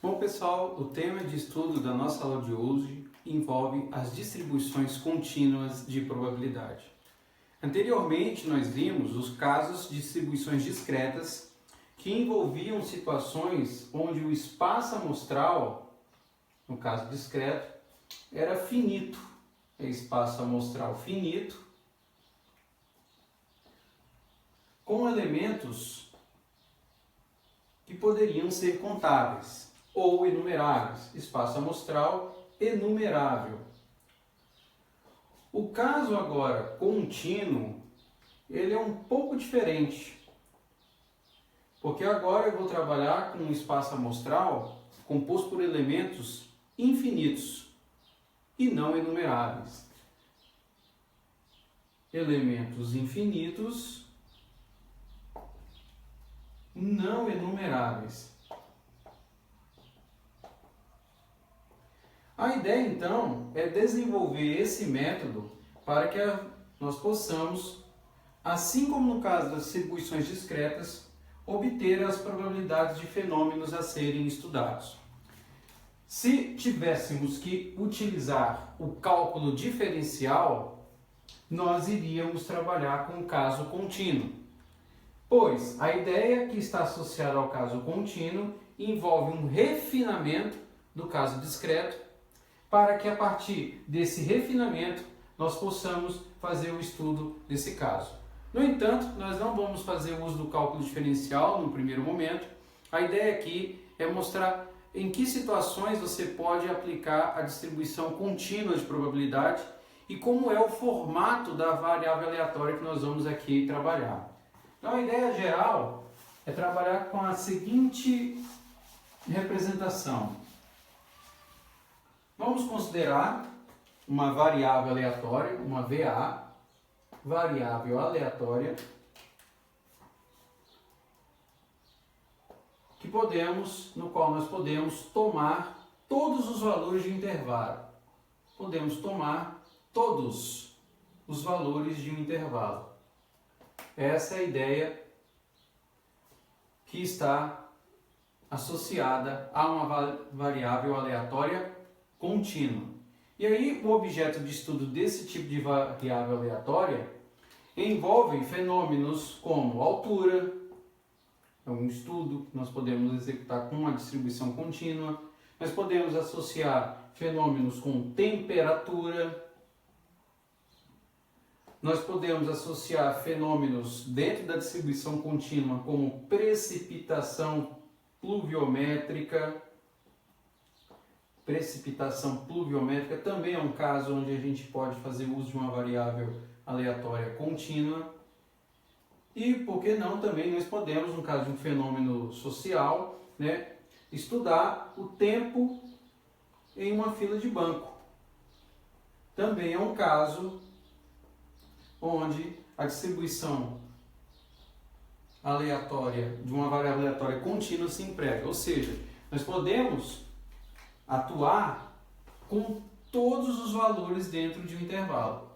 Bom, pessoal, o tema de estudo da nossa aula de hoje envolve as distribuições contínuas de probabilidade. Anteriormente, nós vimos os casos de distribuições discretas que envolviam situações onde o espaço amostral, no caso discreto, era finito. É espaço amostral finito, com elementos que poderiam ser contáveis ou enumeráveis, espaço amostral enumerável. O caso agora contínuo, ele é um pouco diferente, porque agora eu vou trabalhar com um espaço amostral composto por elementos infinitos e não enumeráveis. Elementos infinitos não enumeráveis. A ideia, então, é desenvolver esse método para que nós possamos, assim como no caso das distribuições discretas, obter as probabilidades de fenômenos a serem estudados. Se tivéssemos que utilizar o cálculo diferencial, nós iríamos trabalhar com o caso contínuo, pois a ideia que está associada ao caso contínuo envolve um refinamento do caso discreto, para que a partir desse refinamento nós possamos fazer o estudo desse caso. No entanto, nós não vamos fazer uso do cálculo diferencial no primeiro momento. A ideia aqui é mostrar em que situações você pode aplicar a distribuição contínua de probabilidade e como é o formato da variável aleatória que nós vamos aqui trabalhar. Então a ideia geral é trabalhar com a seguinte representação. Vamos considerar uma variável aleatória, uma VA, variável aleatória, no qual nós podemos tomar todos os valores de intervalo. Podemos tomar todos os valores de um intervalo. Essa é a ideia que está associada a uma variável aleatória contínua. E aí o objeto de estudo desse tipo de variável aleatória envolve fenômenos como altura, é um estudo que nós podemos executar com uma distribuição contínua. Nós podemos associar fenômenos com temperatura. Nós podemos associar fenômenos dentro da distribuição contínua como precipitação pluviométrica. Precipitação pluviométrica também é um caso onde a gente pode fazer uso de uma variável aleatória contínua. E, por que não, também nós podemos, no caso de um fenômeno social, estudar o tempo em uma fila de banco. Também é um caso onde a distribuição aleatória de uma variável aleatória contínua se emprega. Ou seja, nós podemos atuar com todos os valores dentro de um intervalo.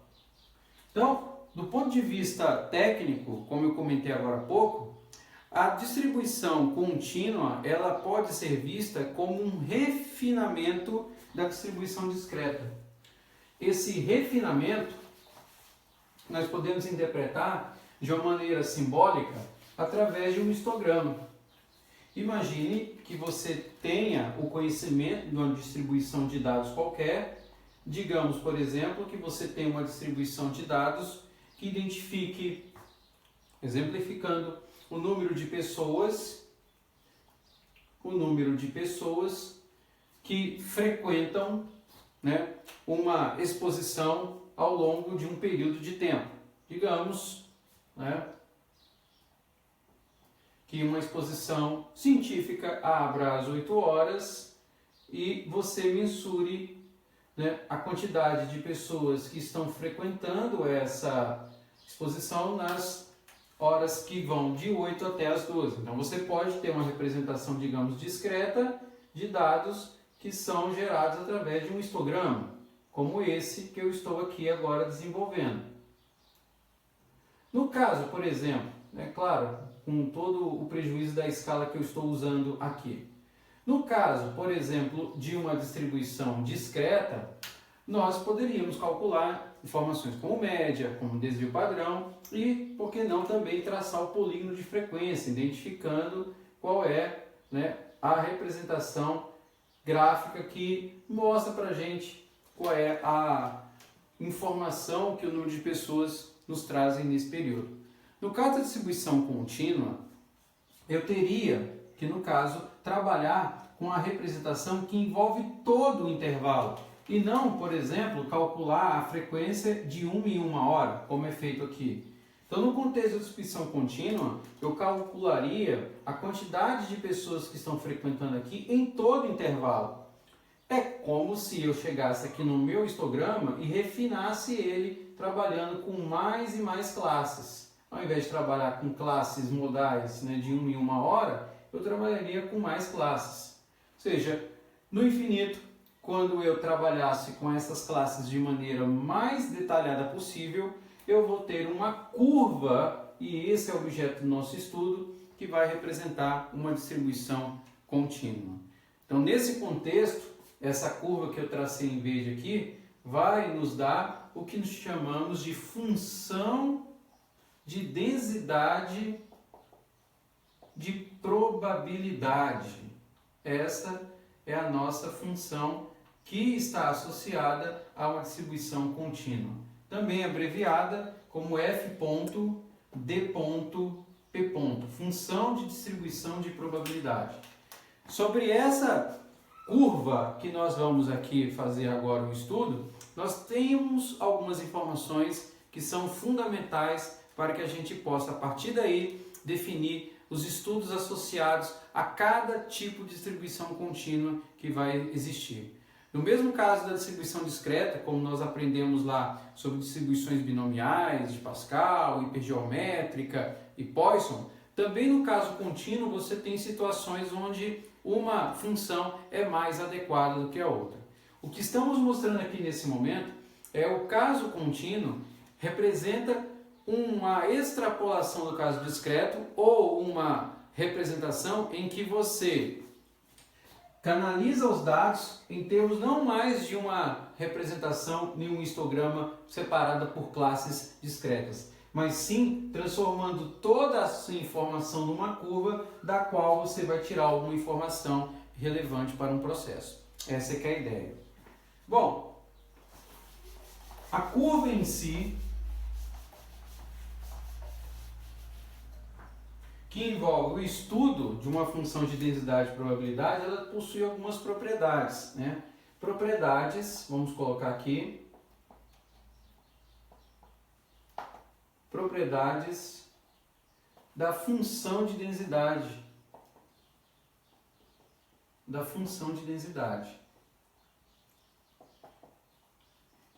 Então, do ponto de vista técnico, como eu comentei agora há pouco, a distribuição contínua ela pode ser vista como um refinamento da distribuição discreta. Esse refinamento nós podemos interpretar de uma maneira simbólica através de um histograma. Imagine que você tenha o conhecimento de uma distribuição de dados qualquer. Digamos, por exemplo, que você tem uma distribuição de dados que identifique, exemplificando, o número de pessoas que frequentam uma exposição ao longo de um período de tempo. Digamos, que uma exposição científica abra às 8 horas e você mensure a quantidade de pessoas que estão frequentando essa exposição nas horas que vão de 8 até as 12. Então você pode ter uma representação, digamos, discreta de dados que são gerados através de um histograma, como esse que eu estou aqui agora desenvolvendo. No caso, por exemplo, claro, com todo o prejuízo da escala que eu estou usando aqui. No caso, por exemplo, de uma distribuição discreta, nós poderíamos calcular informações como média, como desvio padrão e, por que não, também traçar o polígono de frequência, identificando qual é, né, a representação gráfica que mostra para a gente qual é a informação que o número de pessoas nos trazem nesse período. No caso da distribuição contínua, eu teria que, no caso, trabalhar com a representação que envolve todo o intervalo e não, por exemplo, calcular a frequência de 1 em 1 hora, como é feito aqui. Então, no contexto da distribuição contínua, eu calcularia a quantidade de pessoas que estão frequentando aqui em todo o intervalo. É como se eu chegasse aqui no meu histograma e refinasse ele trabalhando com mais e mais classes. Ao invés de trabalhar com classes modais, né, de 1 em 1 hora, eu trabalharia com mais classes. Ou seja, no infinito, quando eu trabalhasse com essas classes de maneira mais detalhada possível, eu vou ter uma curva, e esse é o objeto do nosso estudo, que vai representar uma distribuição contínua. Então, nesse contexto, essa curva que eu tracei em verde aqui, vai nos dar o que nós chamamos de função de densidade de probabilidade. Essa é a nossa função que está associada a uma distribuição contínua, também abreviada como f.d.p. Função de distribuição de probabilidade. Sobre essa curva que nós vamos aqui fazer agora o estudo, nós temos algumas informações que são fundamentais para que a gente possa, a partir daí, definir os estudos associados a cada tipo de distribuição contínua que vai existir. No mesmo caso da distribuição discreta, como nós aprendemos lá sobre distribuições binomiais de Pascal, hipergeométrica e Poisson, também no caso contínuo você tem situações onde uma função é mais adequada do que a outra. O que estamos mostrando aqui nesse momento é o caso contínuo representa uma extrapolação do caso discreto ou uma representação em que você canaliza os dados em termos não mais de uma representação em um histograma separada por classes discretas, mas sim transformando toda a sua informação numa curva da qual você vai tirar alguma informação relevante para um processo. Essa é que é a ideia. Bom, a curva em si, que envolve o estudo de uma função de densidade e probabilidade, ela possui algumas propriedades, né? Propriedades, vamos colocar aqui, propriedades da função de densidade,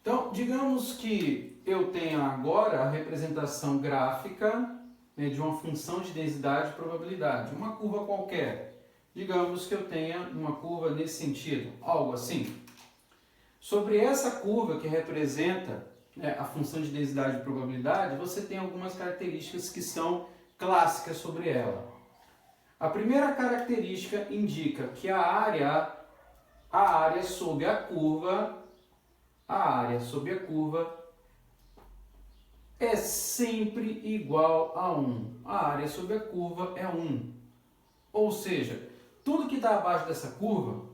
Então, digamos que eu tenha agora a representação gráfica, né, de uma função de densidade e probabilidade, uma curva qualquer. Digamos que eu tenha uma curva nesse sentido, algo assim. Sobre essa curva que representa, né, a função de densidade e probabilidade, você tem algumas características que são clássicas sobre ela. A primeira característica indica que a área sob a curva é sempre igual a 1. A área sob a curva é 1. Ou seja, tudo que está abaixo dessa curva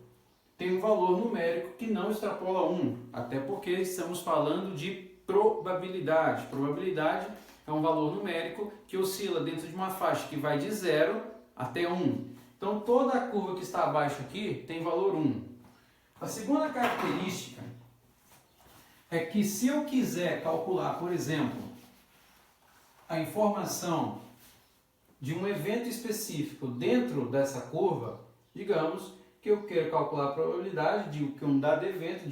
tem um valor numérico que não extrapola 1, até porque estamos falando de probabilidade. Probabilidade é um valor numérico que oscila dentro de uma faixa que vai de 0 até 1. Então, toda a curva que está abaixo aqui tem valor 1. A segunda característica é que se eu quiser calcular, por exemplo, a informação de um evento específico dentro dessa curva, digamos que eu quero calcular a probabilidade de que um dado evento,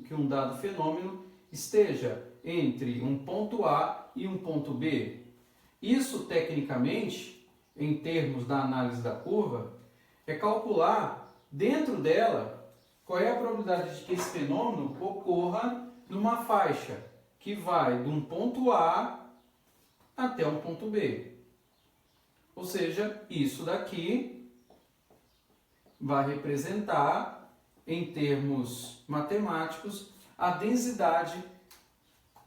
que um dado fenômeno esteja entre um ponto A e um ponto B. Isso, tecnicamente, em termos da análise da curva, é calcular dentro dela qual é a probabilidade de que esse fenômeno ocorra numa faixa que vai de um ponto A até um ponto B. Ou seja, isso daqui vai representar, em termos matemáticos, a densidade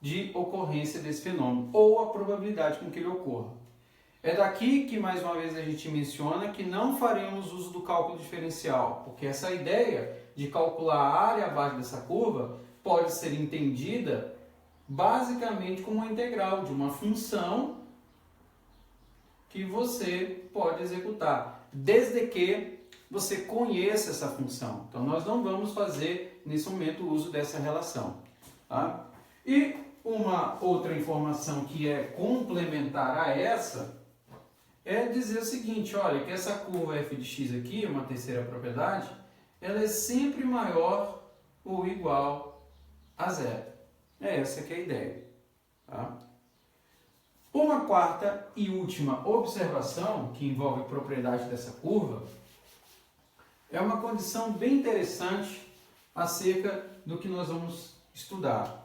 de ocorrência desse fenômeno, ou a probabilidade com que ele ocorra. É daqui que, mais uma vez, a gente menciona que não faremos uso do cálculo diferencial, porque essa ideia de calcular a área abaixo dessa curva pode ser entendida basicamente como uma integral de uma função que você pode executar, desde que você conheça essa função. Então, nós não vamos fazer, nesse momento, uso dessa relação. Tá? E uma outra informação que é complementar a essa é dizer o seguinte, olha, que essa curva f de x aqui, uma terceira propriedade, ela é sempre maior ou igual a zero. É essa que é a ideia. Tá? Uma quarta e última observação, que envolve a propriedade dessa curva, é uma condição bem interessante acerca do que nós vamos estudar.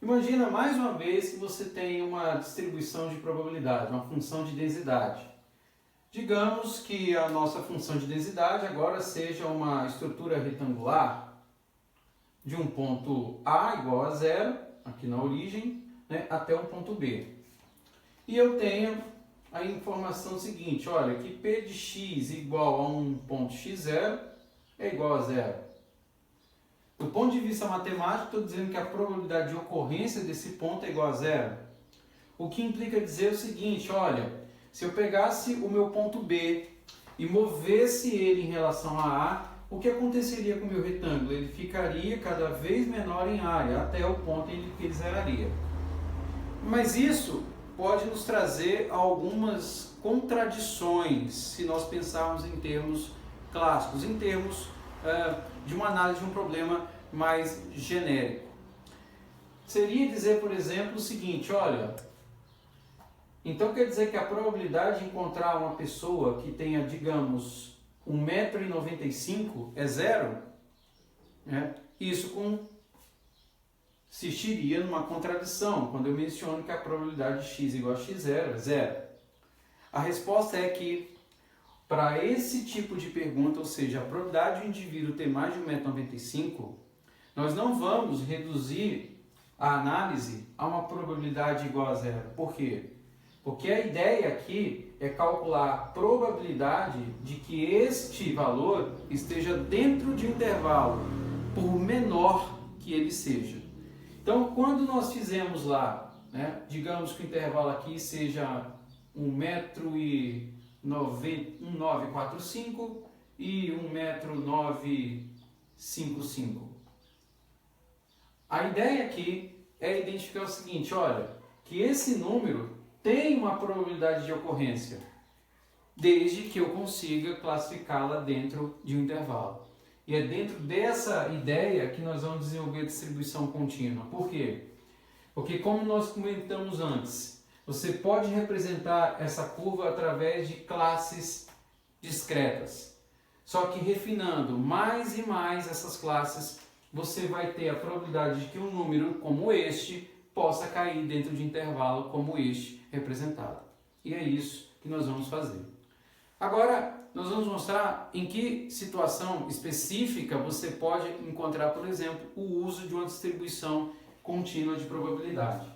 Imagina mais uma vez que você tem uma distribuição de probabilidade, uma função de densidade. Digamos que a nossa função de densidade agora seja uma estrutura retangular de um ponto A igual a zero, aqui na origem, né, até um ponto B. E eu tenho a informação seguinte, olha, que P de x igual a um ponto x0 é igual a zero. Do ponto de vista matemático, estou dizendo que a probabilidade de ocorrência desse ponto é igual a zero. O que implica dizer o seguinte, olha, se eu pegasse o meu ponto B e movesse ele em relação a A, o que aconteceria com o meu retângulo? Ele ficaria cada vez menor em área, até o ponto em que ele zeraria. Mas isso pode nos trazer algumas contradições, se nós pensarmos em termos clássicos, em termos de uma análise de um problema mais genérico. Seria dizer, por exemplo, o seguinte, olha, então quer dizer que a probabilidade de encontrar uma pessoa que tenha, digamos, 1,95 m é zero? Né? Isso consistiria numa contradição, quando eu menciono que a probabilidade de x igual a x0 é zero. A resposta é que, para esse tipo de pergunta, ou seja, a probabilidade do indivíduo ter mais de 1,95 m, nós não vamos reduzir a análise a uma probabilidade igual a zero. Por quê? Porque a ideia aqui é calcular a probabilidade de que este valor esteja dentro de um intervalo, por menor que ele seja. Então, quando nós fizemos lá, né, digamos que o intervalo aqui seja 1,945 m e 1,955 m. A ideia aqui é identificar o seguinte, olha, que esse número tem uma probabilidade de ocorrência, desde que eu consiga classificá-la dentro de um intervalo. E é dentro dessa ideia que nós vamos desenvolver a distribuição contínua. Por quê? Porque, como nós comentamos antes, você pode representar essa curva através de classes discretas. Só que refinando mais e mais essas classes, você vai ter a probabilidade de que um número como este possa cair dentro de intervalo como este representado. E é isso que nós vamos fazer. Agora, nós vamos mostrar em que situação específica você pode encontrar, por exemplo, o uso de uma distribuição contínua de probabilidade.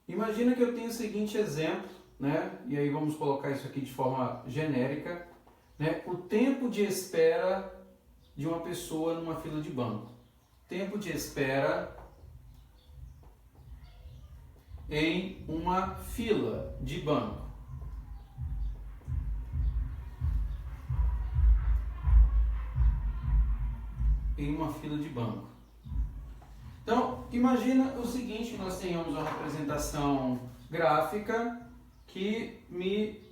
Imagina que eu tenho o seguinte exemplo, né? E aí vamos colocar isso aqui de forma genérica, né? O tempo de espera de uma pessoa numa fila de banco. Tempo de espera em uma fila de banco. Em uma fila de banco. Então, imagina o seguinte, nós tenhamos uma representação gráfica que me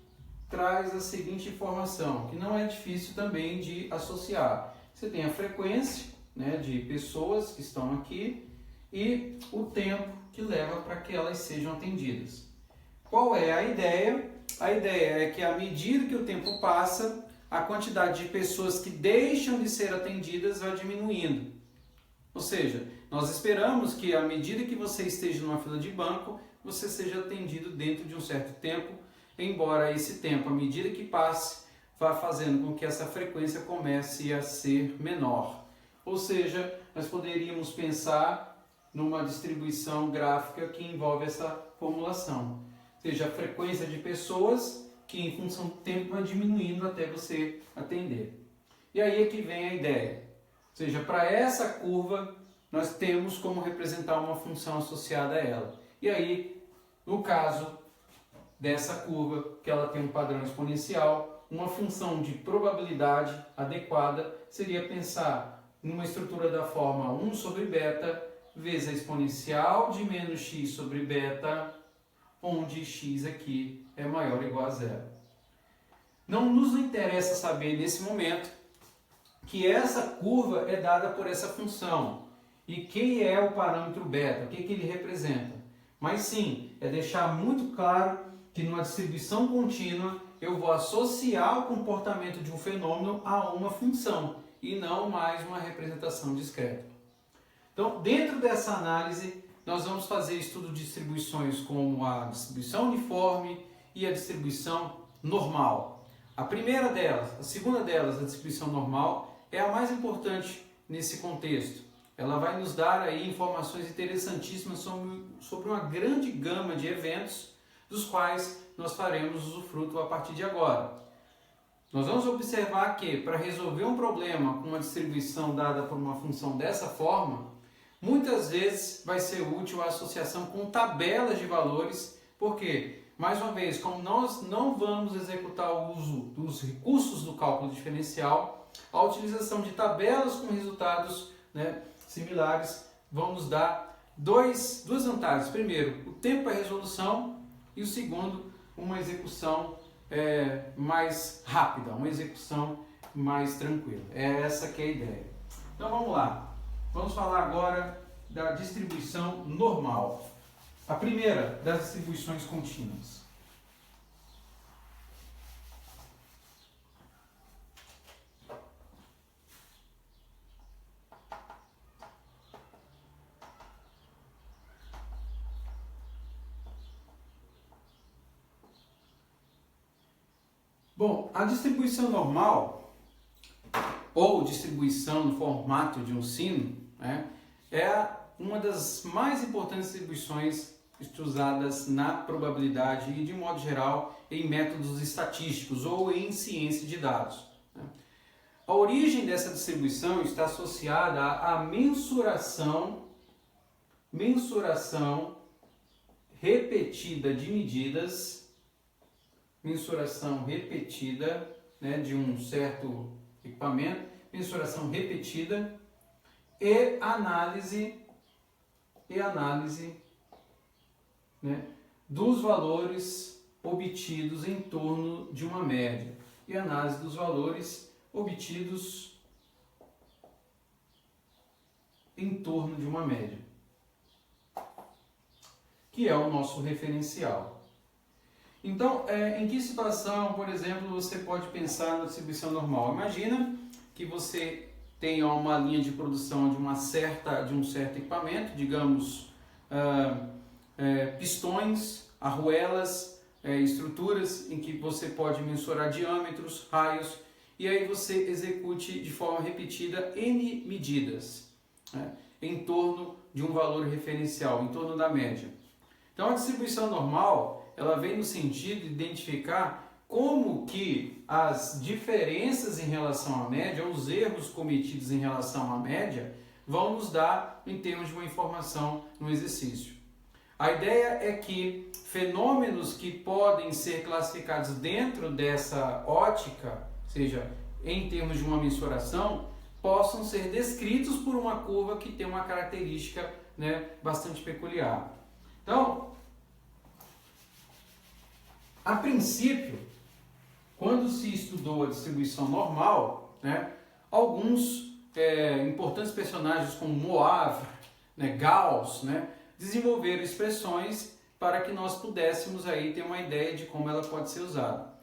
traz a seguinte informação, que não é difícil também de associar. Você tem a frequência, né, de pessoas que estão aqui e o tempo que leva para que elas sejam atendidas. Qual é a ideia? A ideia é que à medida que o tempo passa, a quantidade de pessoas que deixam de ser atendidas vai diminuindo. Ou seja, nós esperamos que à medida que você esteja numa fila de banco, você seja atendido dentro de um certo tempo, embora esse tempo, à medida que passe, vá fazendo com que essa frequência comece a ser menor. Ou seja, nós poderíamos pensar numa distribuição gráfica que envolve essa formulação. Ou seja, a frequência de pessoas que em função do tempo vai diminuindo até você atender. E aí é que vem a ideia. Ou seja, para essa curva, nós temos como representar uma função associada a ela. E aí, no caso dessa curva, que ela tem um padrão exponencial, uma função de probabilidade adequada seria pensar numa estrutura da forma 1 sobre beta vezes a exponencial de menos x sobre beta, onde x aqui é maior ou igual a zero. Não nos interessa saber nesse momento que essa curva é dada por essa função e quem é o parâmetro beta, o que ele representa. Mas sim, é deixar muito claro que numa distribuição contínua eu vou associar o comportamento de um fenômeno a uma função e não mais uma representação discreta. Então, dentro dessa análise, nós vamos fazer estudo de distribuições como a distribuição uniforme e a distribuição normal. A primeira delas, a segunda delas, a distribuição normal, é a mais importante nesse contexto. Ela vai nos dar aí informações interessantíssimas sobre uma grande gama de eventos dos quais nós faremos usufruto a partir de agora. Nós vamos observar que para resolver um problema com uma distribuição dada por uma função dessa forma, muitas vezes vai ser útil a associação com tabelas de valores, porque, mais uma vez, como nós não vamos executar o uso dos recursos do cálculo diferencial, a utilização de tabelas com resultados, similares vão nos dar duas vantagens. Primeiro, o tempo para resolução e o segundo, uma execução mais rápida, uma execução mais tranquila. É essa que é a ideia. Então vamos lá. Vamos falar agora da distribuição normal. A primeira das distribuições contínuas. Bom, a distribuição normal, ou distribuição no formato de um sino, é uma das mais importantes distribuições usadas na probabilidade e, de modo geral, em métodos estatísticos ou em ciência de dados. A origem dessa distribuição está associada à mensuração repetida de medidas, mensuração repetida de um certo equipamento, mensuração repetida e análise dos valores obtidos em torno de uma média e análise dos valores obtidos em torno de uma média, que é o nosso referencial. Então, em que situação, por exemplo, você pode pensar na distribuição normal? Imagina que você tenha uma linha de produção de um certo equipamento, digamos, pistões, arruelas, estruturas em que você pode mensurar diâmetros, raios, e aí você execute de forma repetida N medidas em torno de um valor referencial, em torno da média. Então, a distribuição normal, ela vem no sentido de identificar como que as diferenças em relação à média, os erros cometidos em relação à média, vão nos dar em termos de uma informação no exercício. A ideia é que fenômenos que podem ser classificados dentro dessa ótica, seja, em termos de uma mensuração, possam ser descritos por uma curva que tem uma característica bastante peculiar. Então, a princípio, quando se estudou a distribuição normal, alguns importantes personagens como Moivre, Gauss, desenvolveram expressões para que nós pudéssemos aí ter uma ideia de como ela pode ser usada.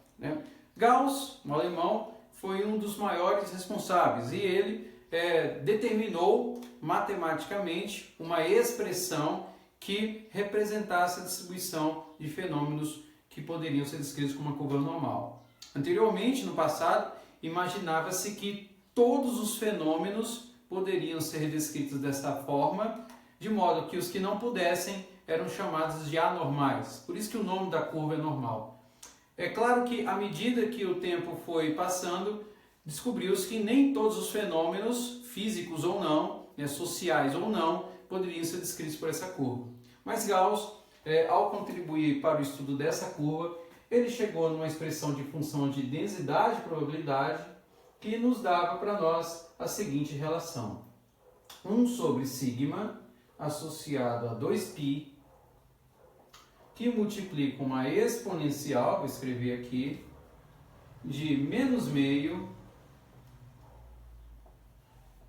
Gauss, um alemão, foi um dos maiores responsáveis e ele determinou matematicamente uma expressão que representasse a distribuição de fenômenos que poderiam ser descritos como uma curva normal. Anteriormente, no passado, imaginava-se que todos os fenômenos poderiam ser descritos dessa forma, de modo que os que não pudessem eram chamados de anormais. Por isso que o nome da curva é normal. É claro que, à medida que o tempo foi passando, descobriu-se que nem todos os fenômenos, físicos ou não, sociais ou não, poderiam ser descritos por essa curva. Mas Gauss, ao contribuir para o estudo dessa curva, ele chegou numa expressão de função de densidade e probabilidade que nos dava para nós a seguinte relação. 1 sobre sigma associado a 2π, que multiplica uma exponencial, vou escrever aqui, de menos meio,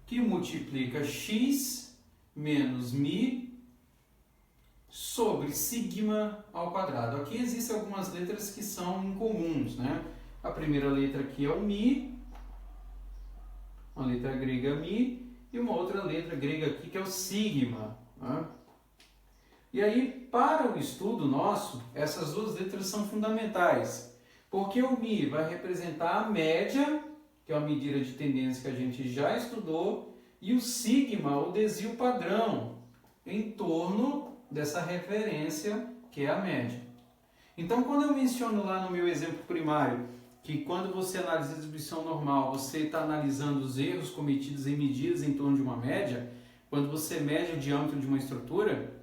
que multiplica x menos μ sobre sigma ao quadrado. Aqui existem algumas letras que são incomuns, né? A primeira letra aqui é o μ, uma letra grega μ, e uma outra letra grega aqui que é o sigma, né? E aí, para o estudo nosso, essas duas letras são fundamentais, porque o μ vai representar a média, que é uma medida de tendência que a gente já estudou, e o sigma, o desvio padrão, em torno dessa referência, que é a média. Então, quando eu menciono lá no meu exemplo primário, que quando você analisa a distribuição normal, você está analisando os erros cometidos em medidas em torno de uma média, quando você mede o diâmetro de uma estrutura,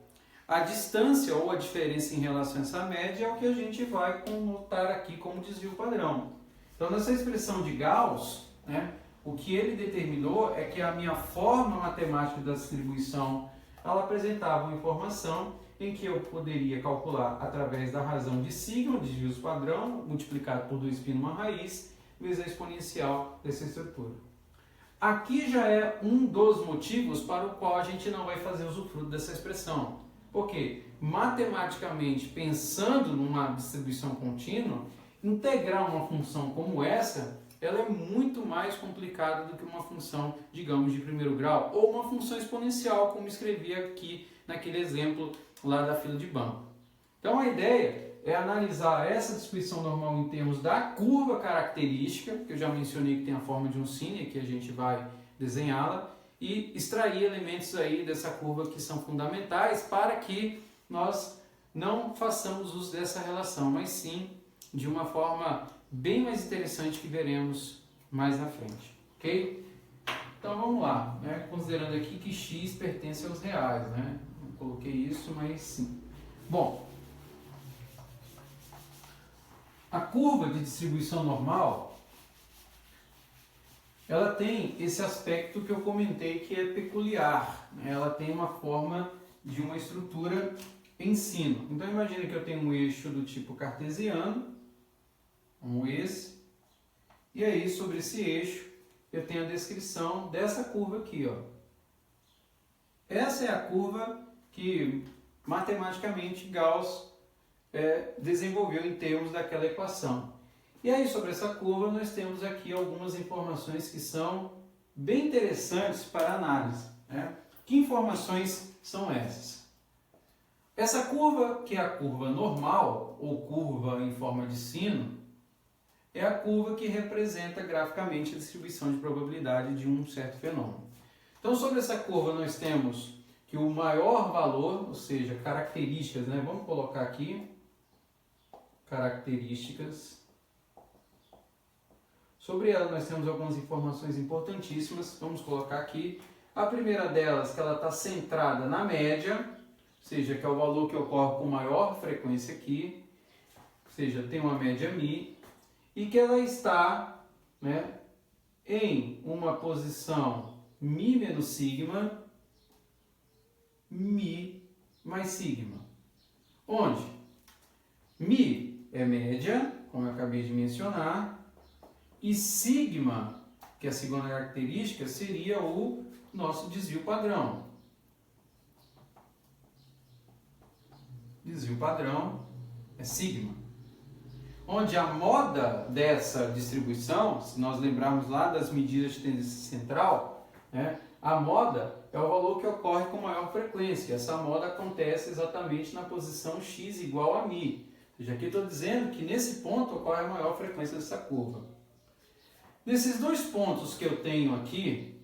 a distância ou a diferença em relação a essa média é o que a gente vai notar aqui como desvio padrão. Então, nessa expressão de Gauss, né, o que ele determinou é que a minha forma matemática da distribuição, ela apresentava uma informação em que eu poderia calcular através da razão de sigma, desvios padrão, multiplicado por 2π numa raiz, vezes a exponencial dessa estrutura. Aqui já é um dos motivos para o qual a gente não vai fazer usufruto dessa expressão. Porque, matematicamente, pensando numa distribuição contínua, integrar uma função como essa, ela é muito mais complicada do que uma função, digamos, de primeiro grau, ou uma função exponencial, como escrevi aqui naquele exemplo lá da fila de banco. Então, a ideia é analisar essa distribuição normal em termos da curva característica, que eu já mencionei que tem a forma de um sine, que a gente vai desenhá-la, e extrair elementos aí dessa curva que são fundamentais para que nós não façamos uso dessa relação, mas sim de uma forma bem mais interessante que veremos mais na frente, ok? Então vamos lá, né? Considerando aqui que x pertence aos reais, né? Não coloquei isso, mas sim. Bom, a curva de distribuição normal, ela tem esse aspecto que eu comentei que é peculiar, né? Ela tem uma forma de uma estrutura em sino. Então imagine que eu tenho um eixo do tipo cartesiano, como esse, e aí sobre esse eixo eu tenho a descrição dessa curva aqui, ó. Essa é a curva que matematicamente Gauss desenvolveu em termos daquela equação. E aí, sobre essa curva, nós temos aqui algumas informações que são bem interessantes para análise, né? Que informações são essas? Essa curva, que é a curva normal, ou curva em forma de sino, é a curva que representa graficamente a distribuição de probabilidade de um certo fenômeno. Então, sobre essa curva, nós temos que o maior valor, ou seja, características, né? Vamos colocar aqui, características. Sobre ela nós temos algumas informações importantíssimas, vamos colocar aqui. A primeira delas, que ela está centrada na média, ou seja, que é o valor que ocorre com maior frequência aqui, ou seja, tem uma média μ, e que ela está, né, em uma posição μ menos sigma, μ mais sigma. Onde μ é média, como eu acabei de mencionar, e sigma, que é a segunda característica, seria o nosso desvio padrão. Desvio padrão é sigma. Onde a moda dessa distribuição, se nós lembrarmos lá das medidas de tendência central, né, a moda é o valor que ocorre com maior frequência. Essa moda acontece exatamente na posição x igual a μ. Ou seja, aqui estou dizendo que nesse ponto ocorre a maior frequência dessa curva. Nesses dois pontos que eu tenho aqui,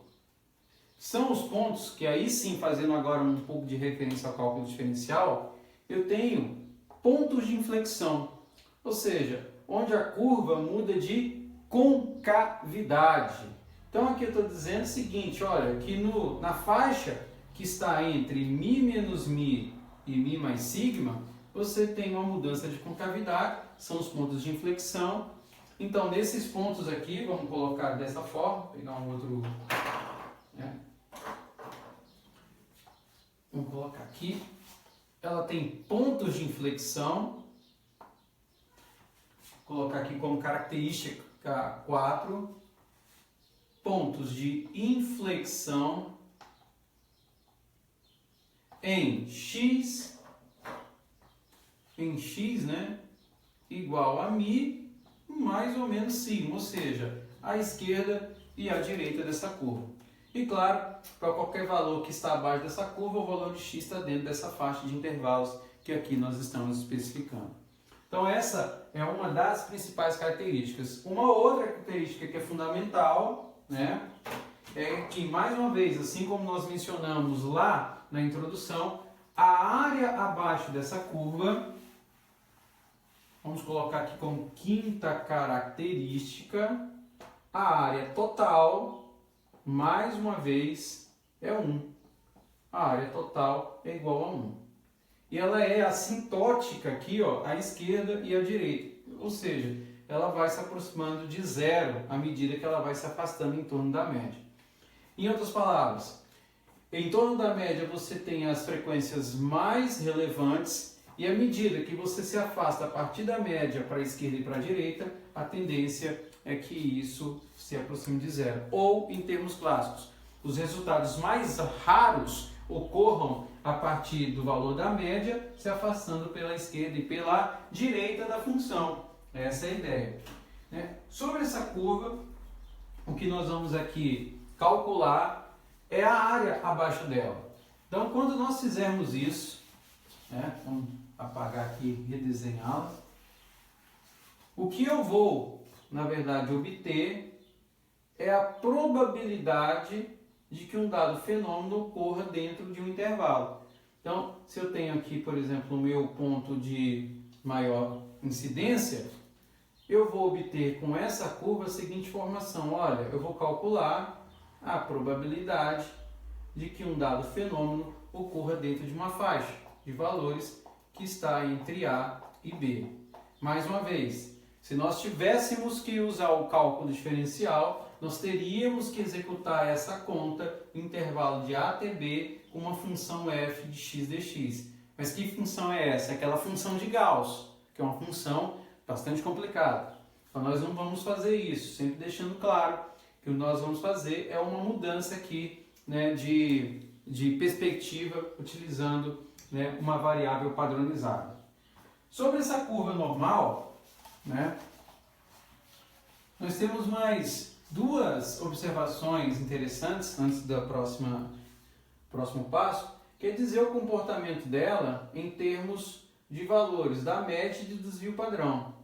são os pontos que aí sim, fazendo agora um pouco de referência ao cálculo diferencial, eu tenho pontos de inflexão. Ou seja, onde a curva muda de concavidade. Então aqui eu estou dizendo o seguinte, olha, que na faixa que está entre μ menos μ e μ mais sigma, você tem uma mudança de concavidade, são os pontos de inflexão. Então nesses pontos aqui, vamos colocar dessa forma, pegar um outro... Vamos colocar aqui, ela tem pontos de inflexão, vou colocar aqui como característica 4, pontos de inflexão em x, né, igual a μ mais ou menos sigma, ou seja, a esquerda e a direita dessa curva. E claro, para qualquer valor que está abaixo dessa curva, o valor de x está dentro dessa faixa de intervalos que aqui nós estamos especificando. Então essa é uma das principais características. Uma outra característica que é fundamental, né, é que, mais uma vez, assim como nós mencionamos lá na introdução, a área abaixo dessa curva, vamos colocar aqui como quinta característica, a área total, mais uma vez, é 1. A área total é igual a 1. E ela é assintótica aqui, ó, à esquerda e à direita. Ou seja, ela vai se aproximando de zero à medida que ela vai se afastando em torno da média. Em outras palavras, em torno da média você tem as frequências mais relevantes e à medida que você se afasta a partir da média para a esquerda e para a direita, a tendência é que isso se aproxime de zero. Ou, em termos clássicos, os resultados mais raros ocorram a partir do valor da média, se afastando pela esquerda e pela direita da função. Essa é a ideia. Sobre essa curva, o que nós vamos aqui calcular é a área abaixo dela. Então, quando nós fizermos isso, vamos apagar aqui e redesenhá-la, o que eu vou, na verdade, obter é a probabilidade de que um dado fenômeno ocorra dentro de um intervalo. Então, se eu tenho aqui, por exemplo, o meu ponto de maior incidência, eu vou obter com essa curva a seguinte informação. Olha, eu vou calcular a probabilidade de que um dado fenômeno ocorra dentro de uma faixa de valores que está entre A e B. Mais uma vez, se nós tivéssemos que usar o cálculo diferencial, nós teríamos que executar essa conta no intervalo de A até B com uma função f de x dx. Mas que função é essa? É aquela função de Gauss, que é uma função bastante complicada. Então nós não vamos fazer isso, sempre deixando claro que o que nós vamos fazer é uma mudança aqui, né, de perspectiva, utilizando, né, uma variável padronizada. Sobre essa curva normal, né, nós temos mais duas observações interessantes antes do próximo passo, que é dizer o comportamento dela em termos de valores da média e de desvio padrão.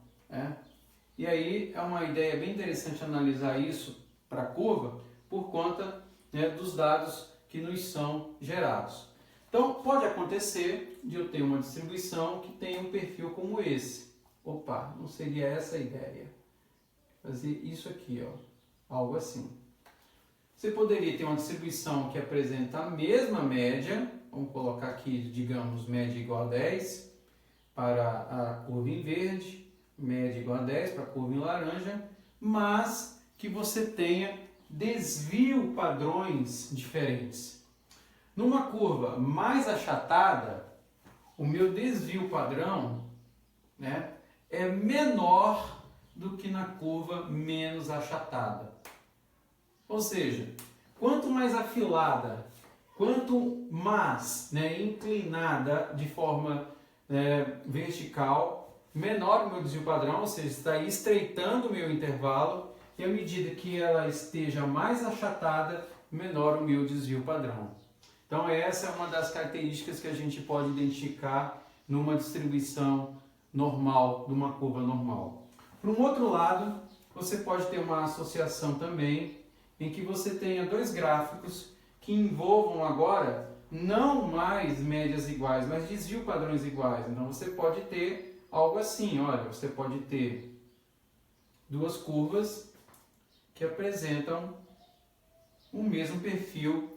E aí é uma ideia bem interessante analisar isso para a curva por conta, né, dos dados que nos são gerados. Então pode acontecer de eu ter uma distribuição que tenha um perfil como esse. Opa, não seria essa a ideia? Fazer isso aqui, ó, algo assim. Você poderia ter uma distribuição que apresenta a mesma média, vamos colocar aqui, digamos, média igual a 10 para a curva em verde, média igual a 10 para a curva em laranja, mas que você tenha desvio padrões diferentes. Numa curva mais achatada, o meu desvio padrão, né, é menor do que na curva menos achatada. Ou seja, quanto mais afilada, quanto mais, né, inclinada de forma vertical, menor o meu desvio padrão, ou seja, está estreitando o meu intervalo, e à medida que ela esteja mais achatada, menor o meu desvio padrão. Então essa é uma das características que a gente pode identificar numa distribuição normal, numa curva normal. Por um outro lado, você pode ter uma associação também em que você tenha dois gráficos que envolvam agora não mais médias iguais, mas desvio padrões iguais. Então você pode ter algo assim, olha, você pode ter duas curvas que apresentam o mesmo perfil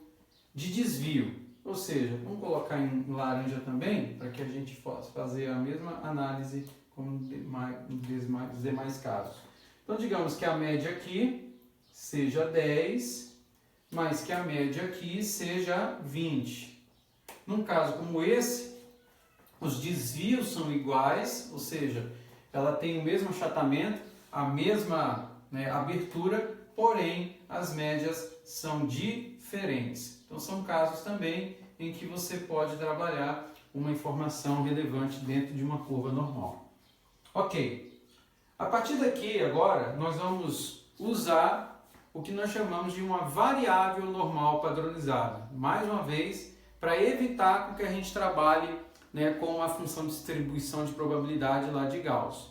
de desvio. Ou seja, vamos colocar em laranja também, para que a gente possa fazer a mesma análise como nos demais casos. Então, digamos que a média aqui seja 10, mas que a média aqui seja 20. Num caso como esse, os desvios são iguais, ou seja, ela tem o mesmo achatamento, a mesma abertura, porém as médias são diferentes. Então são casos também em que você pode trabalhar uma informação relevante dentro de uma curva normal. Ok, a partir daqui agora nós vamos usar o que nós chamamos de uma variável normal padronizada. Mais uma vez, para evitar com que a gente trabalhe com a função de distribuição de probabilidade lá de Gauss.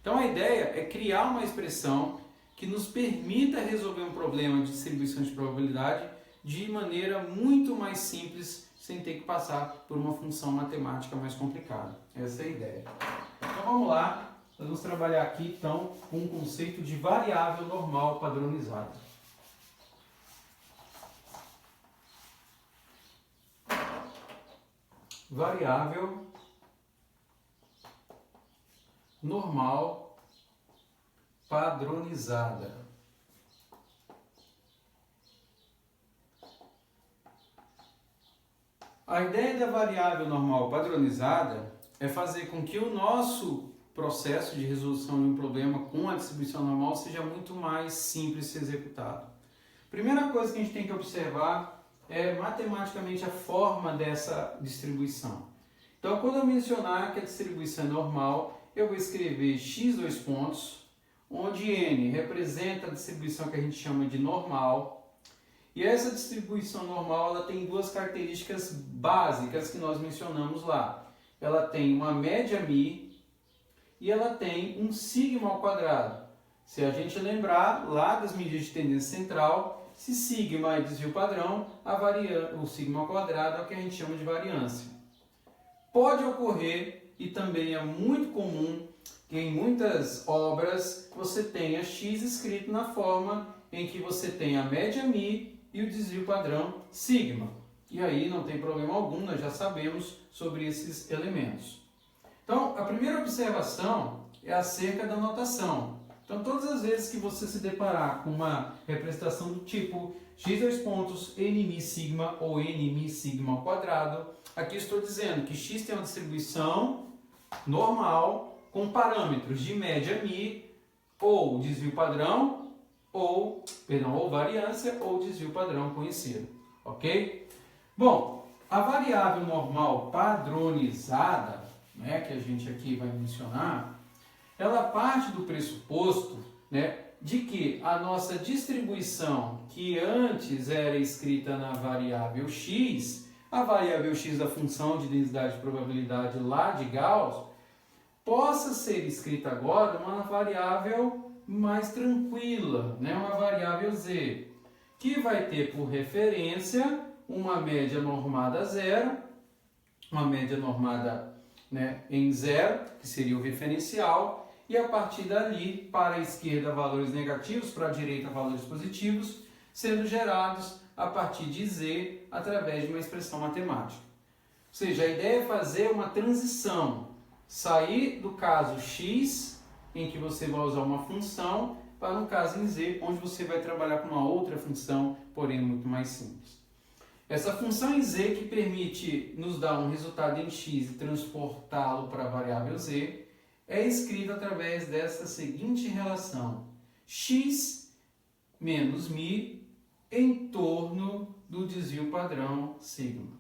Então a ideia é criar uma expressão que nos permita resolver um problema de distribuição de probabilidade de maneira muito mais simples, sem ter que passar por uma função matemática mais complicada. Essa é a ideia. Então vamos lá, nós vamos trabalhar aqui então com o conceito de variável normal padronizada. Variável normal padronizada. A ideia da variável normal padronizada é fazer com que o nosso processo de resolução de um problema com a distribuição normal seja muito mais simples de ser executado. Primeira coisa que a gente tem que observar é matematicamente a forma dessa distribuição. Então, quando eu mencionar que a distribuição é normal, eu vou escrever x dois pontos, onde n representa a distribuição que a gente chama de normal. E essa distribuição normal ela tem duas características básicas que nós mencionamos lá. Ela tem uma média μ e ela tem um sigma ao quadrado. Se a gente lembrar lá das medidas de tendência central, se sigma é desvio padrão, o sigma ao quadrado é o que a gente chama de variância. Pode ocorrer, e também é muito comum, que em muitas obras você tenha x escrito na forma em que você tem a média μ e o desvio padrão sigma. E aí não tem problema algum, nós já sabemos sobre esses elementos. Então, a primeira observação é acerca da notação. Então, todas as vezes que você se deparar com uma representação do tipo x dois pontos nmi sigma ou nmi sigma ao quadrado, aqui estou dizendo que x tem uma distribuição normal com parâmetros de média μ ou desvio padrão ou variância ou desvio padrão conhecido, ok? Bom, a variável normal padronizada, que a gente aqui vai mencionar, ela parte do pressuposto, de que a nossa distribuição, que antes era escrita na variável x, a variável x da função de densidade de probabilidade lá de Gauss, possa ser escrita agora uma variável mais tranquila, uma variável z, que vai ter por referência uma média normada a zero, uma média normada em zero, que seria o referencial, e a partir dali, para a esquerda, valores negativos, para a direita, valores positivos, sendo gerados a partir de z através de uma expressão matemática. Ou seja, a ideia é fazer uma transição, sair do caso x, em que você vai usar uma função, para um caso em z, onde você vai trabalhar com uma outra função, porém muito mais simples. Essa função em z que permite nos dar um resultado em x e transportá-lo para a variável z, é escrita através dessa seguinte relação: x menos μ em torno do desvio padrão sigma.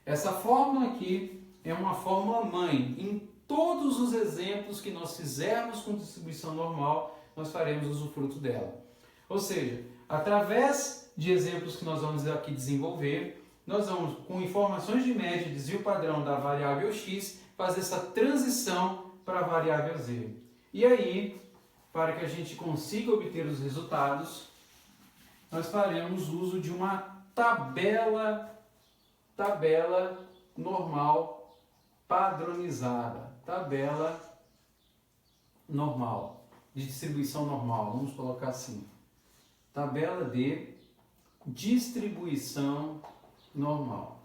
Essa fórmula aqui é uma fórmula mãe. Em todos os exemplos que nós fizermos com distribuição normal, nós faremos usufruto dela. Ou seja, através de exemplos que nós vamos aqui desenvolver, nós vamos, com informações de média e desvio padrão da variável x, fazer essa transição para a variável z. E aí, para que a gente consiga obter os resultados, nós faremos uso de uma tabela normal padronizada. Tabela normal, de distribuição normal, vamos colocar assim. Tabela de distribuição normal.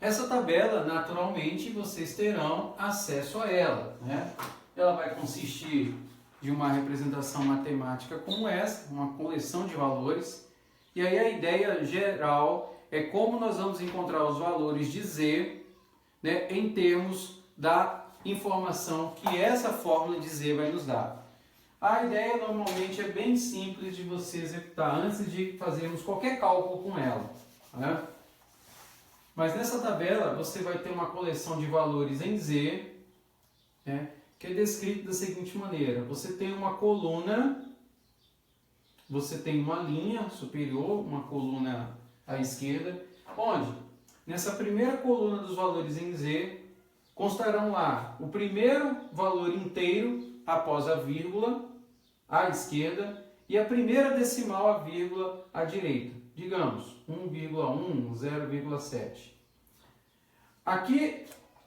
Essa tabela, naturalmente, vocês terão acesso a ela, né? Ela vai consistir de uma representação matemática como essa, uma coleção de valores. E aí a ideia geral é como nós vamos encontrar os valores de z, né, em termos da informação que essa fórmula de z vai nos dar. A ideia normalmente é bem simples de você executar antes de fazermos qualquer cálculo com ela, né? Mas nessa tabela você vai ter uma coleção de valores em z, né, que é descrito da seguinte maneira. Você tem uma coluna, você tem uma linha superior, uma coluna à esquerda, onde nessa primeira coluna dos valores em z constarão lá o primeiro valor inteiro após a vírgula à esquerda e a primeira decimal a vírgula à direita. Digamos, 1,1, 0,7. Aqui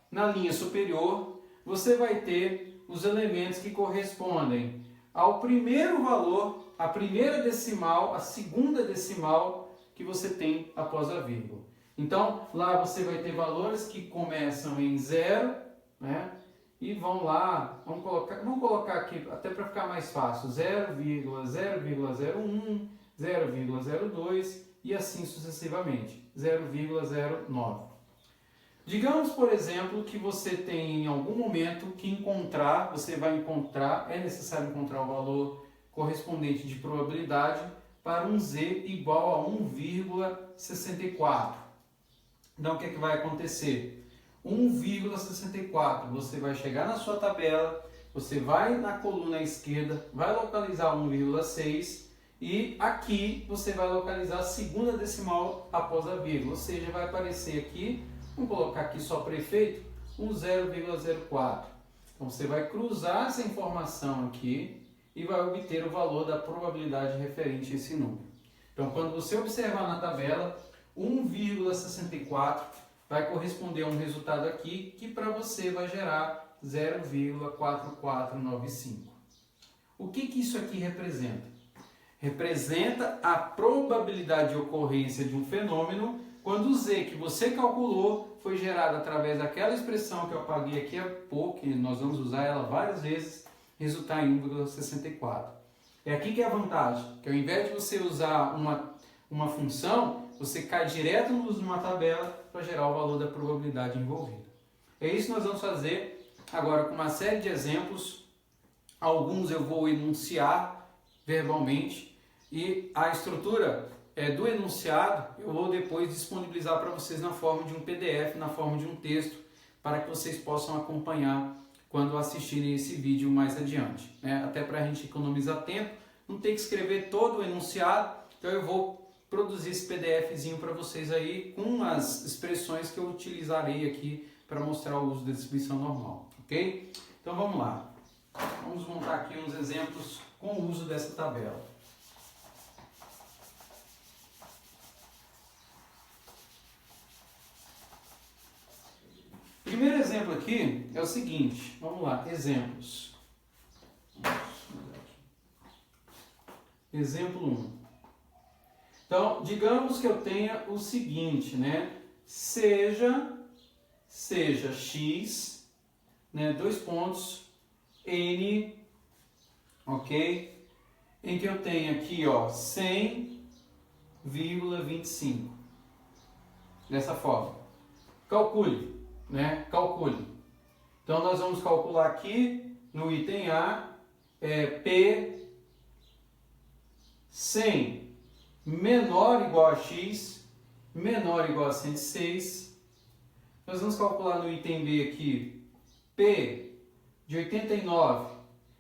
na linha superior você vai ter os elementos que correspondem ao primeiro valor, a primeira decimal, a segunda decimal que você tem após a vírgula. Então, lá você vai ter valores que começam em 0, né? E vão lá, vamos colocar aqui, até para ficar mais fácil, 0,0,01, 0,02 e assim sucessivamente, 0,09. Digamos, por exemplo, que você tem em algum momento que encontrar, é necessário encontrar o valor correspondente de probabilidade para um z igual a 1,64. Então, o que é que vai acontecer? 1,64, você vai chegar na sua tabela, você vai na coluna esquerda, vai localizar 1,6 e aqui você vai localizar a segunda decimal após a vírgula, ou seja, vai aparecer aqui, vamos colocar aqui só para efeito, um 0,04. Então você vai cruzar essa informação aqui e vai obter o valor da probabilidade referente a esse número. Então, quando você observar na tabela, 1,64 vai corresponder a um resultado aqui que para você vai gerar 0,4495. O que isso aqui representa? Representa a probabilidade de ocorrência de um fenômeno quando o z que você calculou foi gerado através daquela expressão que eu apaguei aqui há pouco, que nós vamos usar ela várias vezes, resultar em 1,64. É aqui que é a vantagem, que ao invés de você usar uma função, você cai direto no uso de uma tabela para gerar o valor da probabilidade envolvida. É isso que nós vamos fazer agora com uma série de exemplos. Alguns eu vou enunciar verbalmente e a estrutura do enunciado eu vou depois disponibilizar para vocês na forma de um PDF, na forma de um texto, para que vocês possam acompanhar quando assistirem esse vídeo mais adiante, né? Até para a gente economizar tempo, não ter que escrever todo o enunciado, então eu vou produzir esse PDFzinho para vocês aí com as expressões que eu utilizarei aqui para mostrar o uso da distribuição normal, ok? Então vamos lá, vamos montar aqui uns exemplos com o uso dessa tabela. O primeiro exemplo aqui é o seguinte, vamos lá, exemplos. Exemplo 1. Então, digamos que eu tenha o seguinte, né? Seja x, né? Dois pontos, n, ok? Em que eu tenho aqui, ó, 100,25. Dessa forma. Calcule, né? Calcule. Então, nós vamos calcular aqui no item A, P 100 menor ou igual a x, menor ou igual a 106. Nós vamos calcular no item B aqui, P de 89,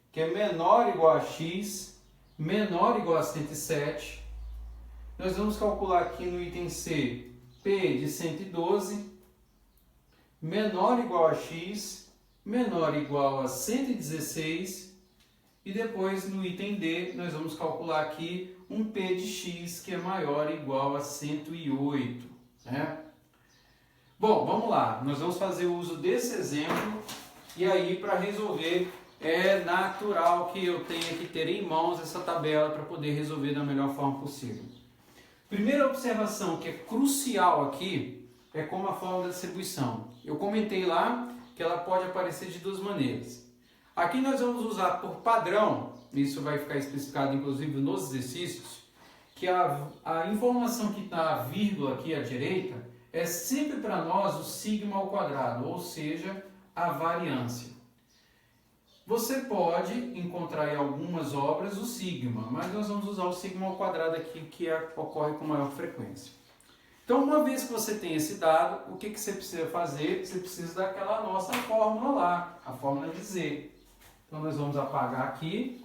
que é menor ou igual a x, menor ou igual a 107. nós vamos calcular aqui no item C, P de 112, menor ou igual a X, menor ou igual a 116, e depois no item D, nós vamos calcular aqui um P de X que é maior ou igual a 108, né? Bom, vamos lá, nós vamos fazer o uso desse exemplo, e aí para resolver é natural que eu tenha que ter em mãos essa tabela para poder resolver da melhor forma possível. Primeira observação que é crucial aqui é como a fórmula da distribuição. Eu comentei lá que ela pode aparecer de duas maneiras. Aqui nós vamos usar por padrão, isso vai ficar especificado inclusive nos exercícios, que a informação que está a vírgula aqui à direita é sempre para nós o sigma ao quadrado, ou seja, a variância. Você pode encontrar em algumas obras o sigma, mas nós vamos usar o sigma ao quadrado aqui, que ocorre com maior frequência. Então, uma vez que você tem esse dado, o que você precisa fazer? Você precisa daquela nossa fórmula lá, a fórmula de Z. Então, nós vamos apagar aqui,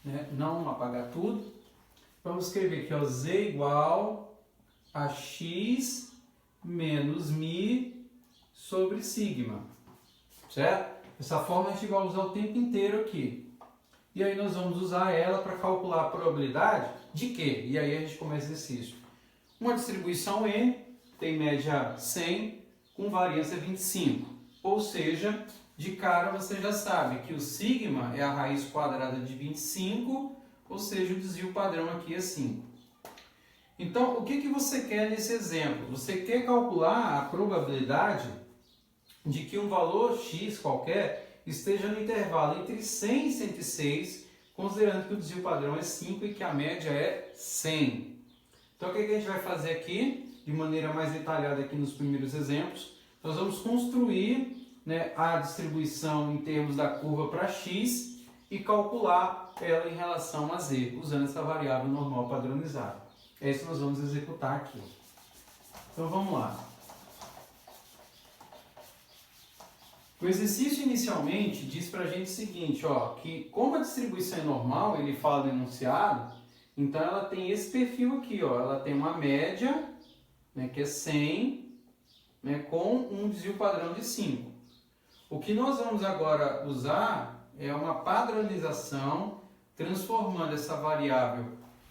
né? Não apagar tudo. Vamos escrever aqui, ó, Z igual a X menos μ sobre sigma, certo? Essa fórmula a gente vai usar o tempo inteiro aqui. E aí nós vamos usar ela para calcular a probabilidade de quê? E aí a gente começa o exercício. Uma distribuição N tem média 100 com variância 25. Ou seja, de cara você já sabe que o sigma é a raiz quadrada de 25, ou seja, o desvio padrão aqui é 5. Então, o que você quer nesse exemplo? Você quer calcular a probabilidade de que um valor x qualquer esteja no intervalo entre 100 e 106, considerando que o desvio padrão é 5 e que a média é 100. Então, o que a gente vai fazer aqui, de maneira mais detalhada aqui nos primeiros exemplos, nós vamos construir, né, a distribuição em termos da curva para x e calcular ela em relação a z, usando essa variável normal padronizada. É isso que nós vamos executar aqui. Então, vamos lá. O exercício inicialmente diz para a gente o seguinte, ó, que como a distribuição é normal, ele fala no enunciado, então ela tem esse perfil aqui, ó, ela tem uma média, né, que é 100, né, com um desvio padrão de 5. O que nós vamos agora usar é uma padronização, transformando essa variável,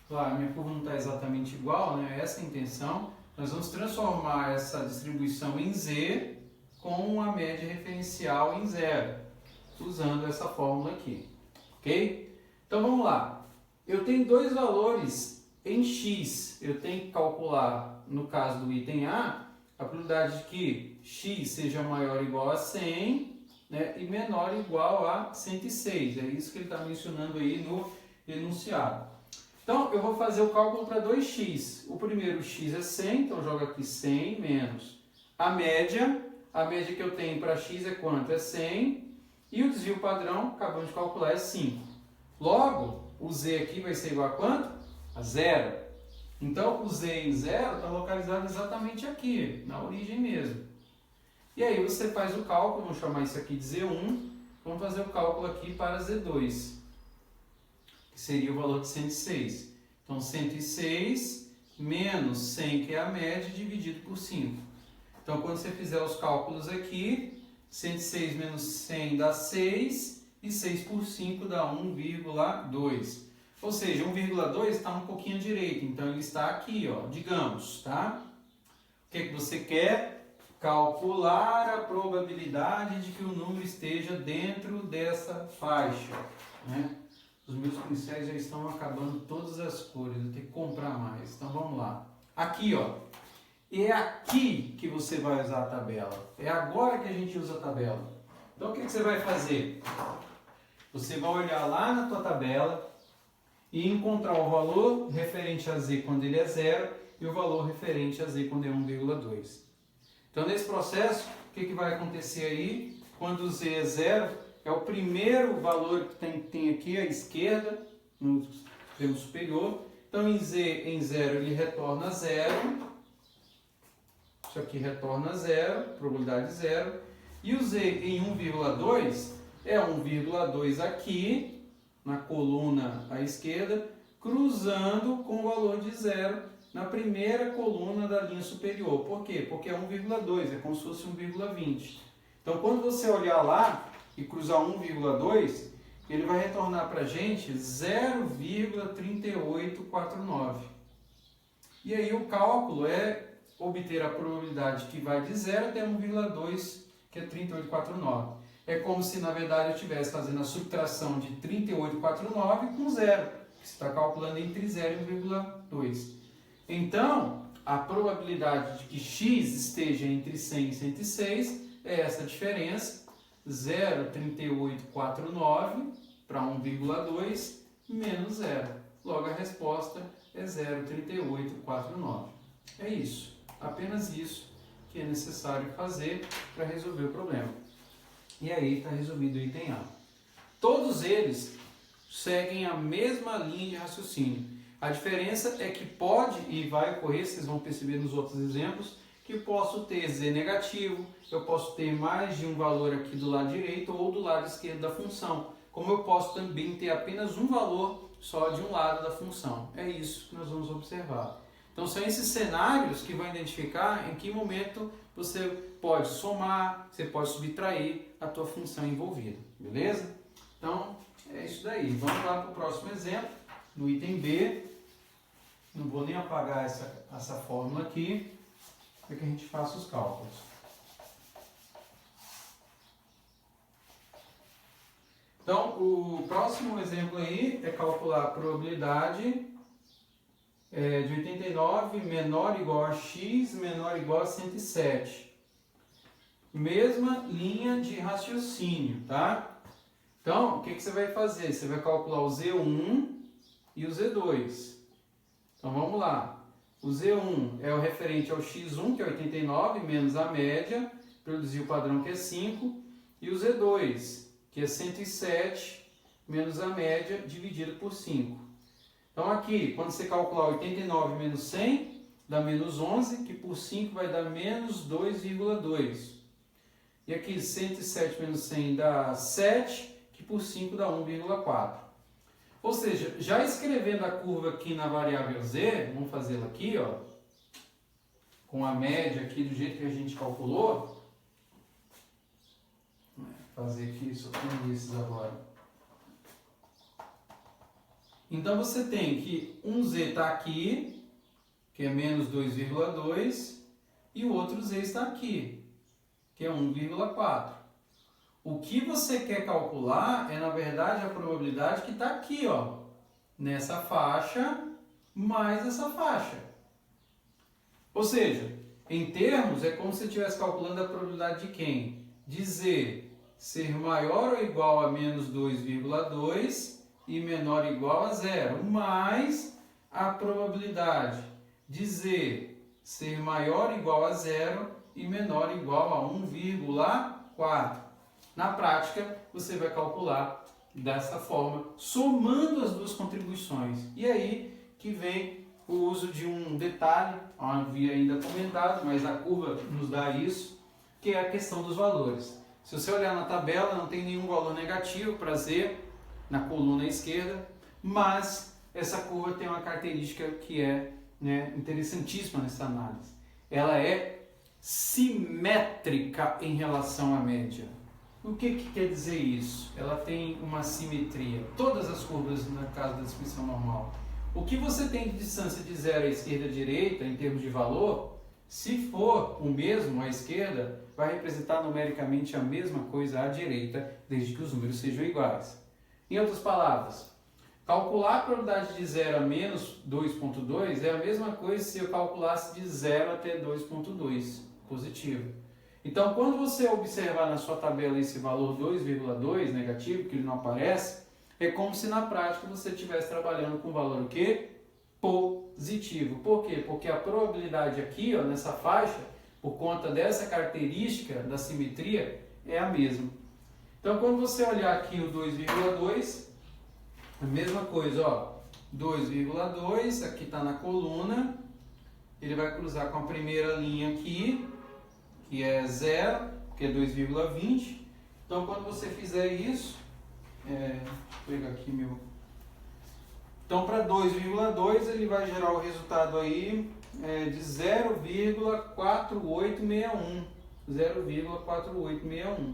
claro, minha curva não está exatamente igual, né, essa é a intenção, nós vamos transformar essa distribuição em z, com a média referencial em 0, usando essa fórmula aqui, ok? Então vamos lá, eu tenho dois valores em x, eu tenho que calcular, no caso do item A, a probabilidade de que x seja maior ou igual a 100, né, e menor ou igual a 106, é isso que ele está mencionando aí no enunciado. Então eu vou fazer o cálculo para 2x, o primeiro x é 100, então eu jogo aqui 100 menos a média que eu tenho para x é quanto? É 100. E o desvio padrão, acabamos de calcular, é 5. Logo, o z aqui vai ser igual a quanto? A 0. Então, o z em 0 está localizado exatamente aqui, na origem mesmo. E aí você faz o cálculo, vamos chamar isso aqui de z1. Vamos fazer o cálculo aqui para z2, que seria o valor de 106. Então, 106 menos 100, que é a média, dividido por 5. Então, quando você fizer os cálculos aqui, 106 menos 100 dá 6, e 6 por 5 dá 1,2. Ou seja, 1,2 está um pouquinho à direita, então ele está aqui, ó, digamos, tá? O que você quer? Calcular a probabilidade de que o número esteja dentro dessa faixa, né? Os meus pincéis já estão acabando todas as cores, eu tenho que comprar mais. Então, vamos lá. Aqui, ó. É aqui que você vai usar a tabela. É agora que a gente usa a tabela. Então, o que você vai fazer? Você vai olhar lá na tua tabela e encontrar o valor referente a z quando ele é 0 e o valor referente a z quando é 1,2. Então, nesse processo, o que vai acontecer aí? Quando o z é 0, é o primeiro valor que tem aqui à esquerda, no extremo superior. Então, em z em 0 ele retorna 0. Isso aqui retorna 0, probabilidade 0. E o z em 1,2 é 1,2 aqui, na coluna à esquerda, cruzando com o valor de zero na primeira coluna da linha superior. Por quê? Porque é 1,2, é como se fosse 1,20. Então, quando você olhar lá e cruzar 1,2, ele vai retornar para a gente 0,3849. E aí o cálculo é obter a probabilidade que vai de 0 até 1,2, que é 3849. É como se, na verdade, eu estivesse fazendo a subtração de 3849 com zero. Você está calculando entre 0 e 1,2. Então, a probabilidade de que x esteja entre 100 e 106 é essa diferença, 0,3849 para 1,2 menos 0. Logo, a resposta é 0,3849. É isso, apenas isso que é necessário fazer para resolver o problema. E aí está resolvido o item A. Todos eles seguem a mesma linha de raciocínio. A diferença é que pode e vai ocorrer, vocês vão perceber nos outros exemplos, que eu posso ter z negativo, eu posso ter mais de um valor aqui do lado direito ou do lado esquerdo da função. Como eu posso também ter apenas um valor só de um lado da função. É isso que nós vamos observar. Então são esses cenários que vão identificar em que momento você pode somar, você pode subtrair a tua função envolvida. Beleza? Então é isso daí. Vamos lá para o próximo exemplo, no item B. Não vou nem apagar essa fórmula aqui, para que a gente faça os cálculos. Então, o próximo exemplo aí é calcular a probabilidade de 89 menor ou igual a x menor ou igual a 107. Mesma linha de raciocínio, tá? Então, o que você vai fazer? Você vai calcular o Z1 e o Z2. Então, vamos lá. O Z1 é o referente ao x1, que é 89, menos a média, produzir o padrão, que é 5, e o Z2, que é 107, menos a média, dividido por 5. Então, aqui, quando você calcular 89 menos 100, dá menos 11, que por 5 vai dar menos 2,2. E aqui, 107 menos 100 dá 7, que por 5 dá 1,4. Ou seja, já escrevendo a curva aqui na variável z, vamos fazê-la aqui, ó, com a média aqui do jeito que a gente calculou. Vou fazer aqui, só tem esses agora. Então você tem que um z está aqui, que é menos 2,2, e o outro z está aqui, que é 1,4. O que você quer calcular é, na verdade, a probabilidade que está aqui, ó, nessa faixa, mais essa faixa. Ou seja, em termos, é como se você estivesse calculando a probabilidade de quem? De z ser maior ou igual a menos 2,2 e menor ou igual a 0, mais a probabilidade de z ser maior ou igual a 0 e menor ou igual a 1,4. Na prática, você vai calcular dessa forma, somando as duas contribuições. E aí que vem o uso de um detalhe, não havia ainda comentado, mas a curva nos dá isso, que é a questão dos valores. Se você olhar na tabela, não tem nenhum valor negativo para z na coluna esquerda, mas essa curva tem uma característica que é, interessantíssima nessa análise. Ela é simétrica em relação à média. O que quer dizer isso? Ela tem uma simetria. Todas as curvas, no caso da distribuição normal. O que você tem de distância de zero à esquerda e à direita, em termos de valor, se for o mesmo à esquerda, vai representar numericamente a mesma coisa à direita, desde que os números sejam iguais. Em outras palavras, calcular a probabilidade de 0 a menos 2,2 é a mesma coisa se eu calculasse de 0 até 2,2 positivo. Então, quando você observar na sua tabela esse valor 2,2 negativo, que ele não aparece, é como se na prática você estivesse trabalhando com o valor o quê? Positivo. Por quê? Porque a probabilidade aqui, ó, nessa faixa, por conta dessa característica da simetria, é a mesma. Então, quando você olhar aqui o 2,2, a mesma coisa, ó, 2,2, aqui está na coluna, ele vai cruzar com a primeira linha aqui, que é 0, que é 2,20. Então, quando você fizer isso, deixa eu pegar aqui meu Então, para 2,2 ele vai gerar o resultado aí de 0,4861. 0,4861.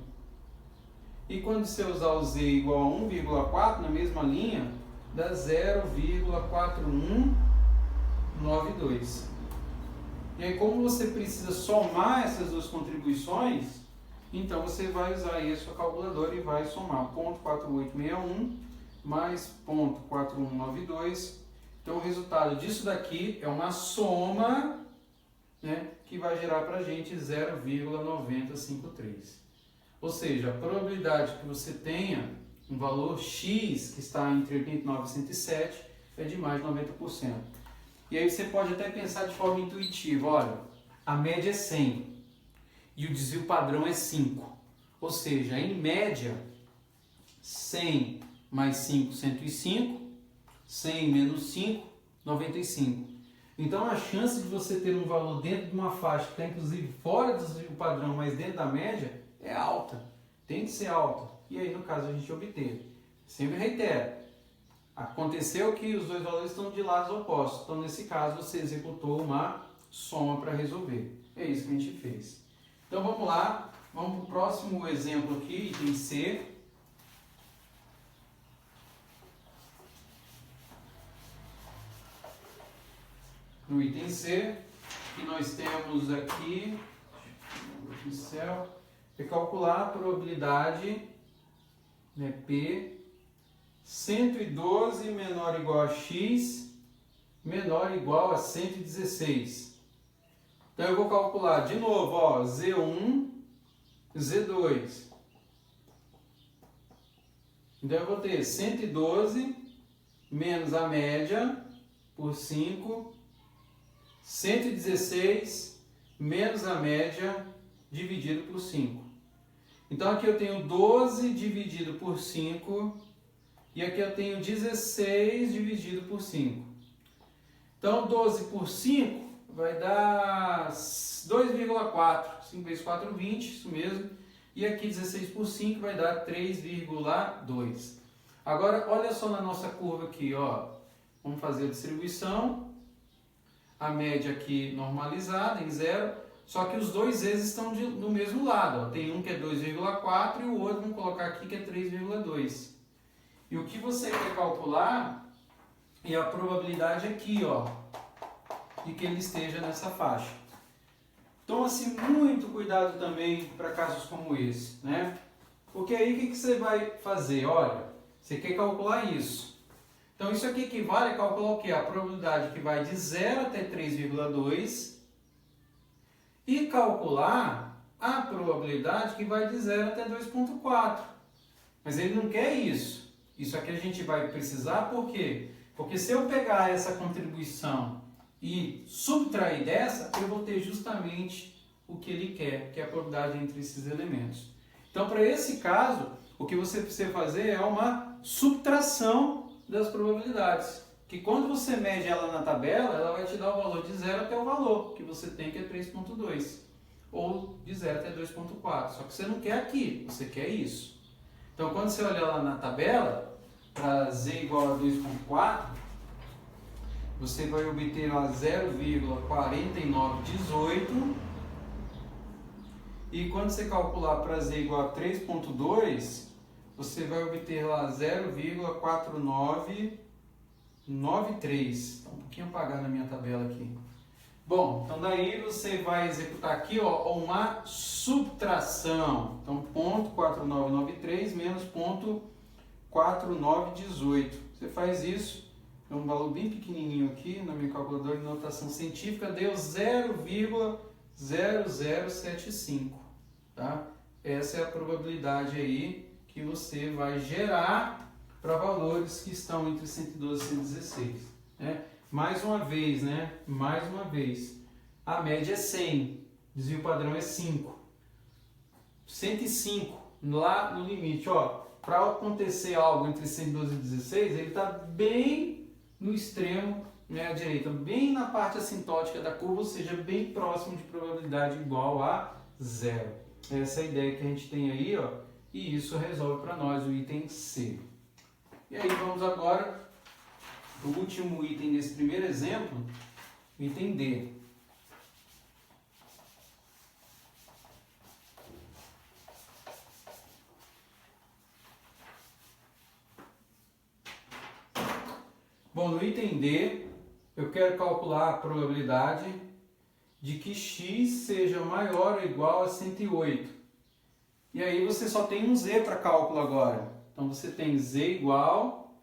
E quando você usar o z igual a 1,4 na mesma linha, dá 0,4192. E aí, como você precisa somar essas duas contribuições, então você vai usar aí a sua calculadora e vai somar 0,4861 mais 0,4192. Então, o resultado disso daqui é uma soma, né, que vai gerar para a gente 0,9053. Ou seja, a probabilidade que você tenha um valor X, que está entre 89 e 107, é de mais de 90%. E aí você pode até pensar de forma intuitiva, olha, a média é 100 e o desvio padrão é 5. Ou seja, em média, 100 mais 5, 105, 100 menos 5, 95. Então a chance de você ter um valor dentro de uma faixa que está inclusive fora do desvio padrão, mas dentro da média, é alta. Tem que ser alta. E aí, no caso, a gente obteve. Sempre reitero. Aconteceu que os dois valores estão de lados opostos. Então, nesse caso, você executou uma soma para resolver. É isso que a gente fez. Então, vamos lá. Vamos para o próximo exemplo aqui, item C. No item C, que nós temos aqui, é calcular a probabilidade, né, P, 112 menor ou igual a X, menor ou igual a 116. Então eu vou calcular de novo, ó, Z1, Z2. Então eu vou ter 112 menos a média por 5, 116 menos a média dividido por 5. Então aqui eu tenho 12 dividido por 5 e aqui eu tenho 16 dividido por 5. Então 12 por 5 vai dar 2,4. 5 vezes 4, 20, isso mesmo. E aqui 16 por 5 vai dar 3,2. Agora olha só na nossa curva aqui, ó. Vamos fazer a distribuição. A média aqui normalizada em 0. Só que os dois vezes estão no mesmo lado. Ó. Tem um que é 2,4 e o outro, vamos colocar aqui, que é 3,2. E o que você quer calcular é a probabilidade aqui, ó, de que ele esteja nessa faixa. Então, assim, muito cuidado também para casos como esse, né? Porque aí o que você vai fazer? Olha, você quer calcular isso. Então, isso aqui equivale a calcular o quê? A probabilidade que vai de 0 até 3,2 e calcular a probabilidade que vai de 0 até 2,4. Mas ele não quer isso. Isso aqui a gente vai precisar por quê? Porque se eu pegar essa contribuição e subtrair dessa, eu vou ter justamente o que ele quer, que é a probabilidade entre esses elementos. Então, para esse caso, o que você precisa fazer é uma subtração das probabilidades. Que quando você mede ela na tabela, ela vai te dar o valor de 0 até o valor que você tem, que é 3,2. Ou de 0 até 2,4. Só que você não quer aqui, você quer isso. Então, quando você olhar lá na tabela, para z igual a 2,4, você vai obter lá 0,4918. E quando você calcular para z igual a 3,2, você vai obter lá 0,4993. Está um pouquinho apagado na minha tabela aqui. Bom, então daí você vai executar aqui, ó, uma subtração. Então, 0,4993 menos 0,4918. Você faz isso, é um valor bem pequenininho aqui na minha calculadora de notação científica, deu 0,0075. Tá? Essa é a probabilidade aí que você vai gerar para valores que estão entre 112 e 116. Né? Mais uma vez, a média é 100, desvio padrão é 5. 105, lá no limite, para acontecer algo entre 112 e 16, ele está bem no extremo, né, à direita, bem na parte assintótica da curva, ou seja, bem próximo de probabilidade igual a 0. Essa é a ideia que a gente tem aí, ó, e isso resolve para nós o item C. E aí vamos agora o último item desse primeiro exemplo, item D. Bom, no item D, eu quero calcular a probabilidade de que x seja maior ou igual a 108. E aí você só tem um z para cálculo agora. Então você tem z igual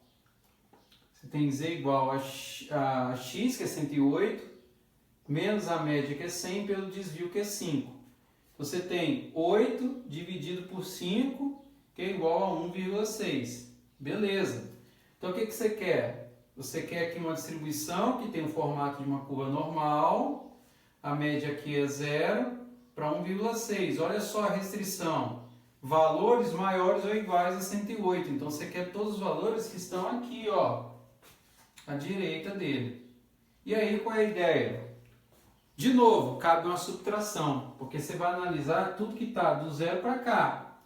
a x, que é 108, menos a média, que é 100, pelo desvio, que é 5. Você tem 8 dividido por 5, que é igual a 1,6. Beleza. Então o que você quer? Você quer aqui uma distribuição que tem o formato de uma curva normal, a média aqui é 0, para 1,6. Olha só a restrição. Valores maiores ou iguais a 108. Então você quer todos os valores que estão aqui, ó, à direita dele. E aí qual é a ideia? De novo, cabe uma subtração, porque você vai analisar tudo que está do 0 para cá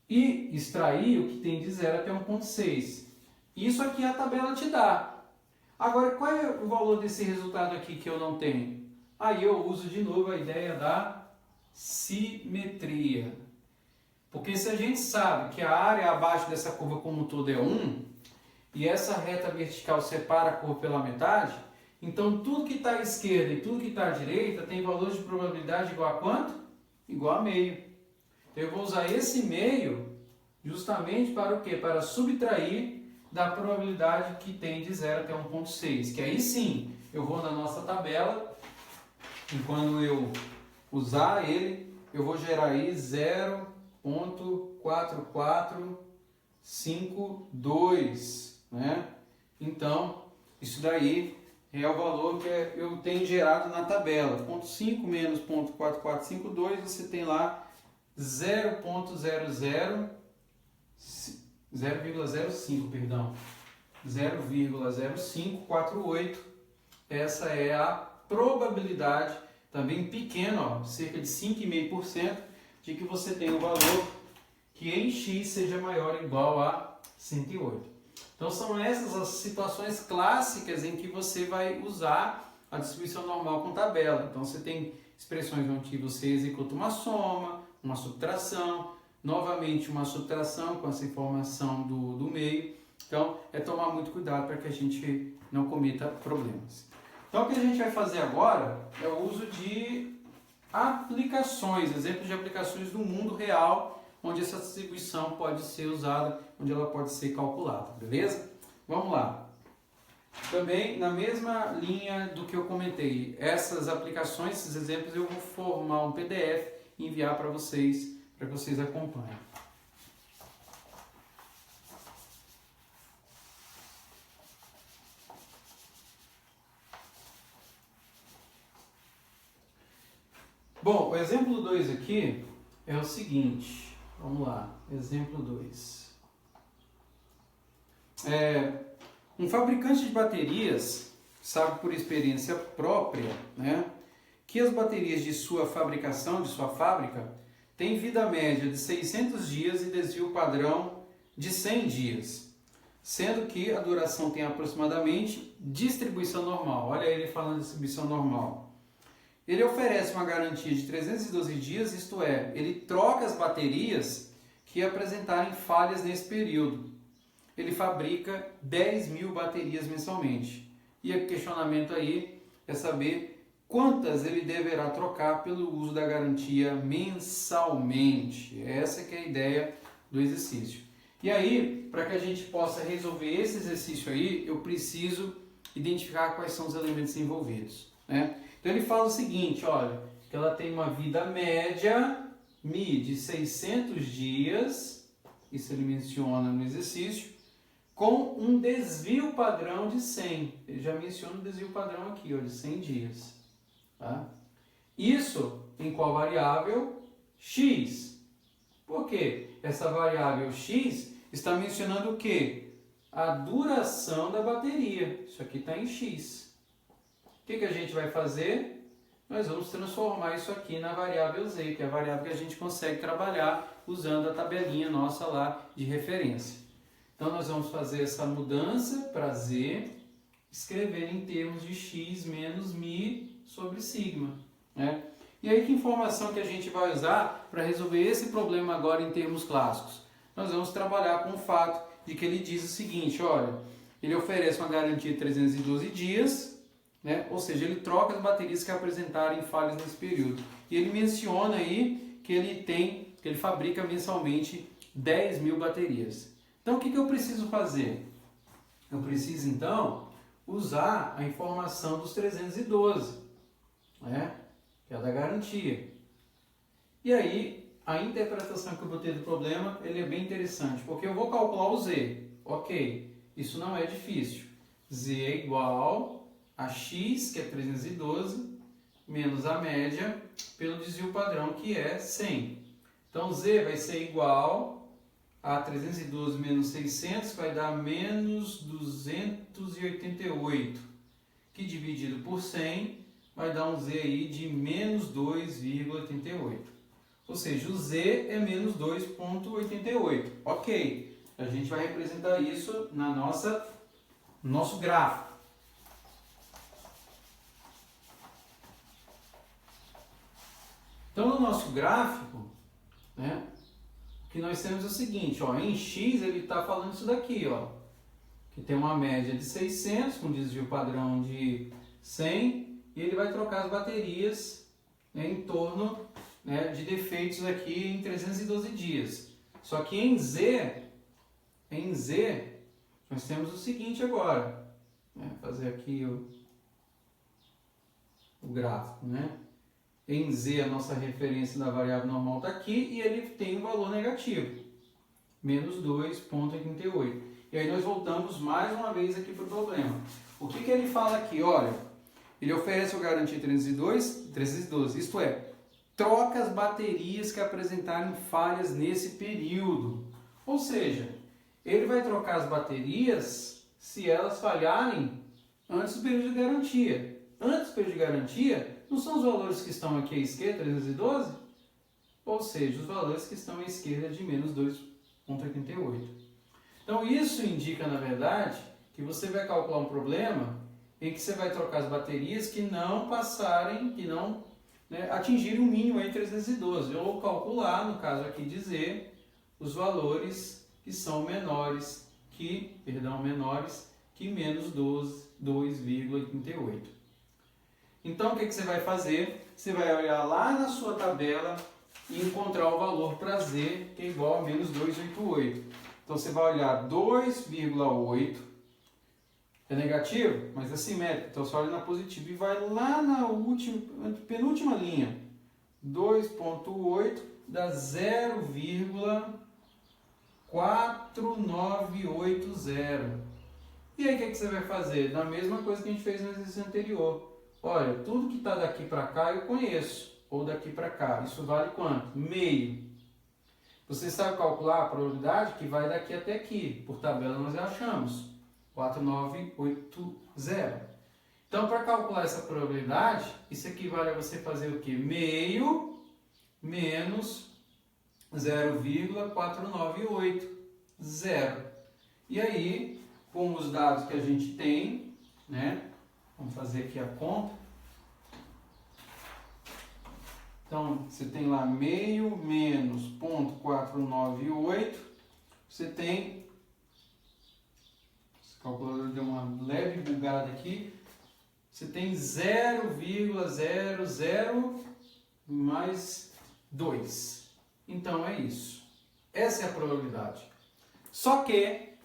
e extrair o que tem de 0 até 1,6. Isso aqui a tabela te dá. Agora, qual é o valor desse resultado aqui que eu não tenho? Aí eu uso de novo a ideia da simetria. Porque se a gente sabe que a área abaixo dessa curva como um todo é 1, e essa reta vertical separa a curva pela metade, então tudo que está à esquerda e tudo que está à direita tem valor de probabilidade igual a quanto? Igual a meio. Então eu vou usar esse meio justamente para o quê? Para subtrair da probabilidade que tem de 0 até 1,6. Que aí sim, eu vou na nossa tabela, e quando eu usar ele, eu vou gerar aí 0,4452, né? Então, isso daí é o valor que eu tenho gerado na tabela. 0,5 menos 0,4452, você tem lá 0,05, perdão, 0,0548. Essa é a probabilidade, também pequena, ó, cerca de 5,5%, de que você tem um valor que em x seja maior ou igual a 108. Então são essas as situações clássicas em que você vai usar a distribuição normal com tabela. Então você tem expressões onde você executa uma soma, uma subtração, novamente uma subtração com essa informação do meio. Então é tomar muito cuidado para que a gente não cometa problemas. Então o que a gente vai fazer agora é o uso de aplicações, exemplos de aplicações do mundo real, onde essa distribuição pode ser usada, onde ela pode ser calculada, beleza? Vamos lá. Também na mesma linha do que eu comentei, essas aplicações, esses exemplos, eu vou formar um PDF e enviar para que vocês acompanhem. Bom, o exemplo 2 aqui é o seguinte, vamos lá, exemplo 2. Um fabricante de baterias sabe por experiência própria, né, que as baterias de sua fabricação, de sua fábrica, têm vida média de 600 dias e desvio padrão de 100 dias, sendo que a duração tem aproximadamente distribuição normal. Olha ele falando de distribuição normal. Ele oferece uma garantia de 312 dias, isto é, ele troca as baterias que apresentarem falhas nesse período. Ele fabrica 10.000 baterias mensalmente. E o questionamento aí é saber quantas ele deverá trocar pelo uso da garantia mensalmente. Essa que é a ideia do exercício. E aí, para que a gente possa resolver esse exercício aí, eu preciso identificar quais são os elementos envolvidos, né? Então ele fala o seguinte, olha, que ela tem uma vida média, mi, de 600 dias, isso ele menciona no exercício, com um desvio padrão de 100. Ele já menciona o desvio padrão aqui, ó, de 100 dias. Tá? Isso em qual variável? X. Por quê? Essa variável x está mencionando o quê? A duração da bateria. Isso aqui está em x. O que a gente vai fazer? Nós vamos transformar isso aqui na variável z, que é a variável que a gente consegue trabalhar usando a tabelinha nossa lá de referência. Então nós vamos fazer essa mudança para z escrever em termos de x menos μ sobre sigma, né? E aí que informação que a gente vai usar para resolver esse problema agora em termos clássicos? Nós vamos trabalhar com o fato de que ele diz o seguinte, olha, ele oferece uma garantia de 312 dias, né? Ou seja, ele troca as baterias que apresentarem falhas nesse período. E ele menciona aí que ele fabrica mensalmente 10.000 baterias. Então, o que eu preciso fazer? Eu preciso, então, usar a informação dos 312, né? Que é a da garantia. E aí, a interpretação que eu vou ter do problema, ele é bem interessante, porque eu vou calcular o z. Ok, isso não é difícil. Z é igual a x, que é 312, menos a média, pelo desvio padrão, que é 100. Então, z vai ser igual a 312 menos 600, vai dar menos 288, que dividido por 100 vai dar um z aí de menos 2,88. Ou seja, o z é menos 2,88. Ok, a gente vai representar isso no nosso gráfico. Então, no nosso gráfico, né, o que nós temos é o seguinte, ó, em x ele está falando isso daqui, ó, que tem uma média de 600, com desvio padrão de 100, e ele vai trocar as baterias, né, em torno, né, de defeitos aqui em 312 dias. Só que em Z, nós temos o seguinte agora, né, fazer aqui o gráfico, né? Em Z, a nossa referência da variável normal está aqui e ele tem um valor negativo, menos 2,88. E aí nós voltamos mais uma vez aqui para o problema. O que ele fala aqui? Olha, ele oferece o garantia 312, isto é, troca as baterias que apresentarem falhas nesse período. Ou seja, ele vai trocar as baterias se elas falharem antes do período de garantia. Antes do período de garantia, não são os valores que estão aqui à esquerda, 312? Ou seja, os valores que estão à esquerda de menos 2,88. Então, isso indica, na verdade, que você vai calcular um problema em que você vai trocar as baterias que não passarem, que não, né, atingirem o mínimo em 312. Eu vou calcular, no caso aqui de Z, os valores que são menores que menos 2,88. Então, o que você vai fazer? Você vai olhar lá na sua tabela e encontrar o valor para Z, que é igual a menos 2,88. Então, você vai olhar 2,8, é negativo, mas é simétrico. Então, você olha na positiva e vai lá na penúltima linha. 2,8 dá 0,4980. E aí, o que você vai fazer? Da mesma coisa que a gente fez no exercício anterior. Olha, tudo que está daqui para cá eu conheço, ou daqui para cá. Isso vale quanto? Meio. Você sabe calcular a probabilidade que vai daqui até aqui. Por tabela nós já achamos. 4,980. Então, para calcular essa probabilidade, isso equivale a você fazer o quê? Meio menos 0,4980. E aí, com os dados que a gente tem, né? Vamos fazer aqui a conta. Então, você tem lá meio menos 0,498. Você tem... Esse calculador deu uma leve bugada aqui. Você tem 0,00 mais 2. Então, é isso. Essa é a probabilidade. Só que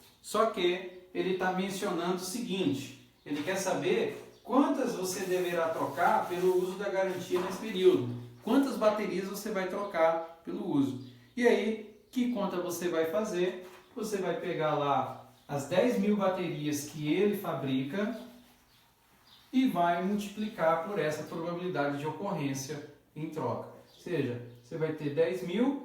ele está mencionando o seguinte. Ele quer saber quantas você deverá trocar pelo uso da garantia nesse período. Quantas baterias você vai trocar pelo uso. E aí, que conta você vai fazer? Você vai pegar lá as 10.000 baterias que ele fabrica e vai multiplicar por essa probabilidade de ocorrência em troca. Ou seja, você vai ter 10.000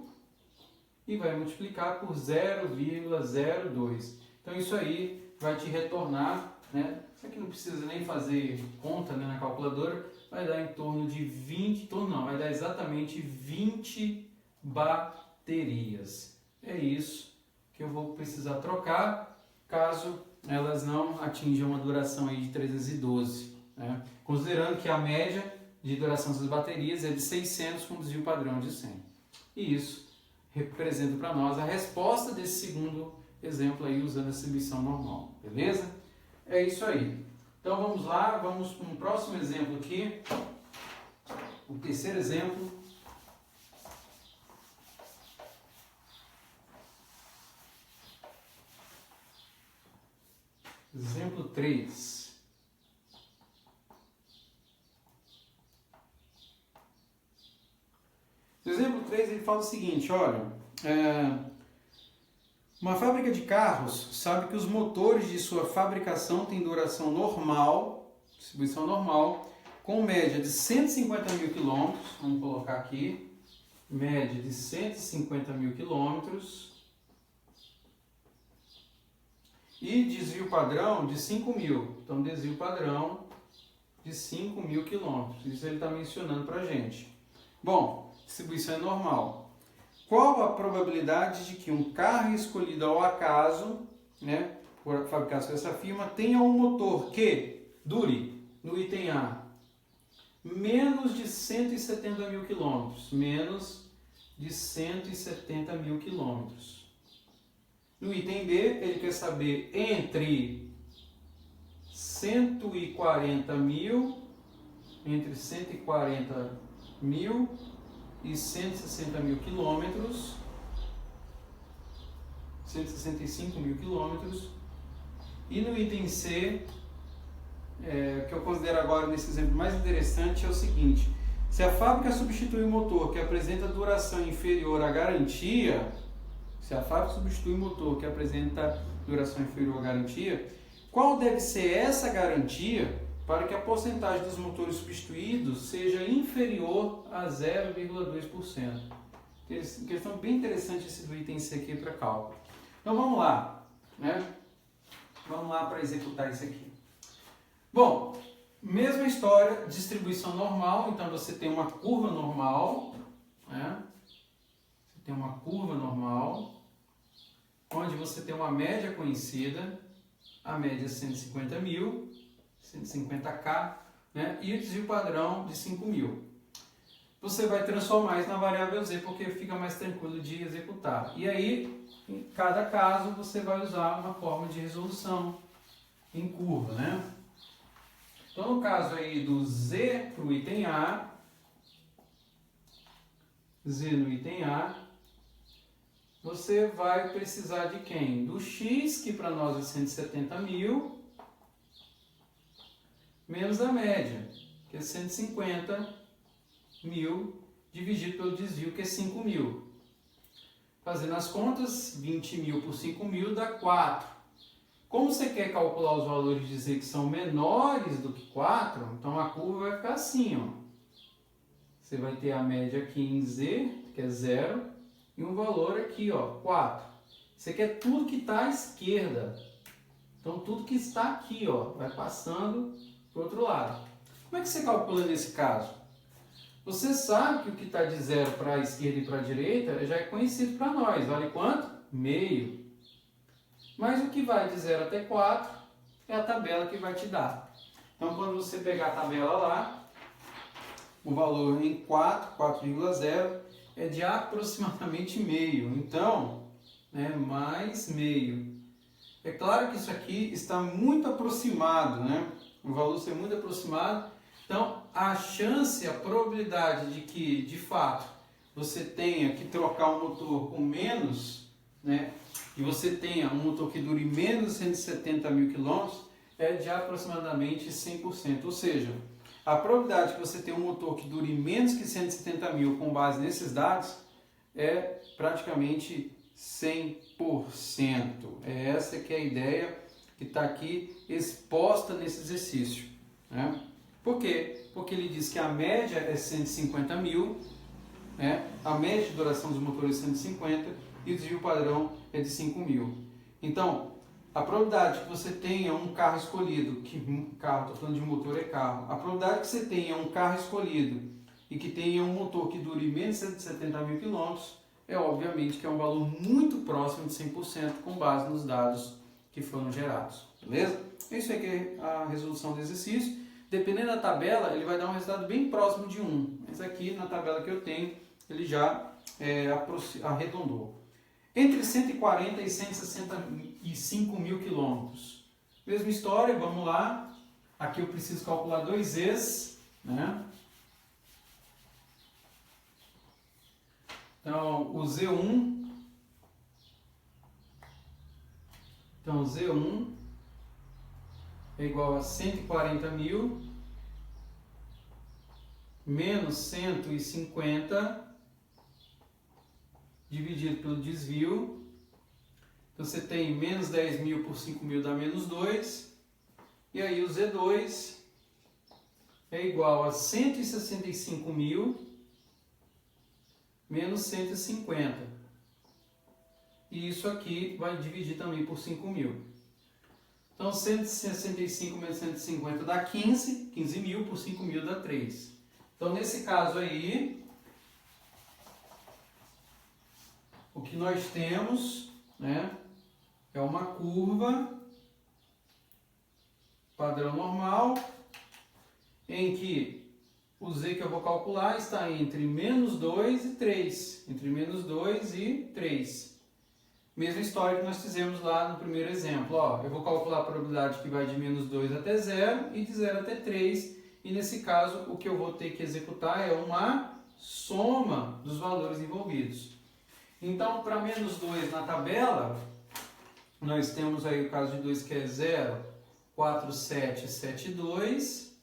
e vai multiplicar por 0,02. Então, isso aí vai te retornar, né? Isso aqui não precisa nem fazer conta, né, na calculadora, vai dar em torno de 20, vai dar exatamente 20 baterias. É isso que eu vou precisar trocar caso elas não atingem uma duração aí de 312, né? Considerando que a média de duração das baterias é de 600 com desvio padrão de 100. E isso representa para nós a resposta desse segundo exemplo aí usando a distribuição normal, beleza? É isso aí. Então vamos lá, vamos para um próximo exemplo aqui, o terceiro exemplo. Exemplo 3. O exemplo 3 ele fala o seguinte, olha, uma fábrica de carros sabe que os motores de sua fabricação têm duração normal, distribuição normal, com média de 150 mil quilômetros, vamos colocar aqui, média de 150 mil quilômetros, e desvio padrão de 5 mil. Então, desvio padrão de 5 mil quilômetros. Isso ele está mencionando para a gente. Bom, distribuição é normal. Qual a probabilidade de que um carro escolhido ao acaso, né, por fabricado por essa firma, tenha um motor que dure, no item A, menos de 170 mil quilômetros? Menos de 170 mil quilômetros. No item B, ele quer saber entre 140 mil e 160 mil quilômetros, 165 mil quilômetros. E no item C, que eu considero agora nesse exemplo mais interessante, é o seguinte: se a fábrica substitui um motor que apresenta duração inferior à garantia, qual deve ser essa garantia para que a porcentagem dos motores substituídos seja inferior a 0,2%? Questão bem interessante esse do item C aqui para cálculo. Então vamos lá, né? Vamos lá para executar isso aqui. Bom, mesma história, distribuição normal, então você tem uma curva normal, né? Você tem uma curva normal, onde você tem uma média conhecida, a média é 150 mil, 150K, né? E o desvio padrão de 5 mil. Você vai transformar isso na variável Z, porque fica mais tranquilo de executar. E aí, em cada caso, você vai usar uma forma de resolução em curva, né? Então, no caso aí do Z para o item A, Z no item A, você vai precisar de quem? Do X, que para nós é 170 mil, menos a média, que é 150 mil, dividido pelo desvio, que é 5 mil. Fazendo as contas, 20 mil por 5 mil dá 4. Como você quer calcular os valores de Z que são menores do que 4, então a curva vai ficar assim, ó. Você vai ter a média aqui em Z, que é 0, e um valor aqui, ó, 4. Isso aqui é tudo que está à esquerda. Então, tudo que está aqui, ó, vai passando para o outro lado. Como é que você calcula nesse caso? Você sabe que o que está de 0 para a esquerda e para a direita já é conhecido para nós. Vale quanto? Meio. Mas o que vai de 0 até 4 é a tabela que vai te dar. Então, quando você pegar a tabela lá, o valor em 4,0 é de aproximadamente meio. Então, né, mais meio. É claro que isso aqui está muito aproximado, né? O valor ser muito aproximado. Então, a chance, a probabilidade de que, de fato, você tenha que trocar um motor com menos, né? E você tenha um motor que dure menos de 170 mil quilômetros, é de aproximadamente 100%. Ou seja, a probabilidade de você ter um motor que dure menos que 170 mil com base nesses dados é praticamente 100%. É essa que é a ideia que está aqui exposta nesse exercício, né? Por quê? Porque ele diz que a média é 150 mil, né? A média de duração dos motores é 150 e o desvio padrão é de 5 mil. Então, a probabilidade que você tenha um carro escolhido, estou falando de motor, é carro, a probabilidade que você tenha um carro escolhido e que tenha um motor que dure menos de 170 mil quilômetros, é obviamente que é um valor muito próximo de 100% com base nos dados que foram gerados. Beleza? Isso aqui é a resolução do exercício. Dependendo da tabela, ele vai dar um resultado bem próximo de 1. Mas aqui na tabela que eu tenho, ele já arredondou. Entre 140 e 165 mil quilômetros. Mesma história, vamos lá. Aqui eu preciso calcular 2 vezes, né? Então, o Z1. Então, Z1 é igual a 140 mil menos 150 dividido pelo desvio. Então, você tem menos 10 mil por 5 mil dá menos 2. E aí o Z2 é igual a 165 mil menos 150. E isso aqui vai dividir também por 5 mil. Então, 165 menos 150 dá 15. 15 mil por 5 mil dá 3. Então, nesse caso aí, o que nós temos, né, é uma curva padrão normal, em que o Z que eu vou calcular está entre menos 2 e 3. Entre menos 2 e 3. Mesma história que nós fizemos lá no primeiro exemplo. Ó, eu vou calcular a probabilidade que vai de menos 2 até 0 e de 0 até 3. E nesse caso, o que eu vou ter que executar é uma soma dos valores envolvidos. Então, para menos 2 na tabela, nós temos aí o caso de 2 que é 0,4772.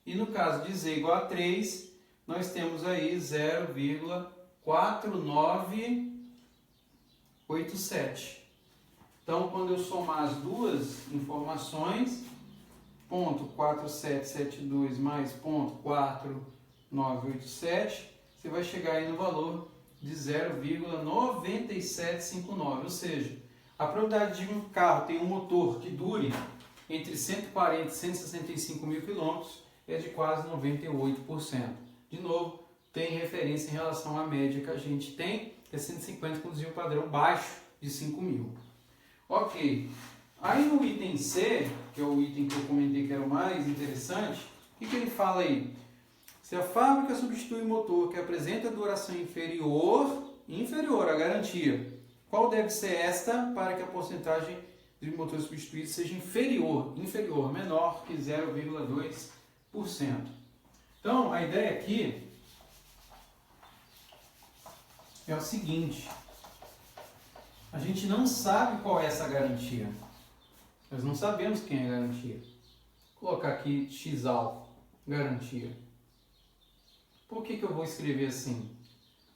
E no caso de Z igual a 3, nós temos aí 0,4987. Então, quando eu somar as duas informações, ponto 4772 mais ponto 4987, você vai chegar aí no valor de 0,9759. Ou seja, a probabilidade de um carro ter um motor que dure entre 140 e 165 mil quilômetros é de quase 98%. De novo, tem referência em relação à média que a gente tem, que é 150 com desvio padrão baixo de 5 mil. Ok. Aí no item C, que é o item que eu comentei que era o mais interessante, o que ele fala aí? Se a fábrica substitui o motor que apresenta duração inferior à garantia, qual deve ser esta para que a porcentagem de motores substituídos seja inferior, menor que 0,2%? Então, a ideia aqui é o seguinte: a gente não sabe qual é essa garantia. Nós não sabemos quem é a garantia. Vou colocar aqui X alfa, garantia. Por que eu vou escrever assim?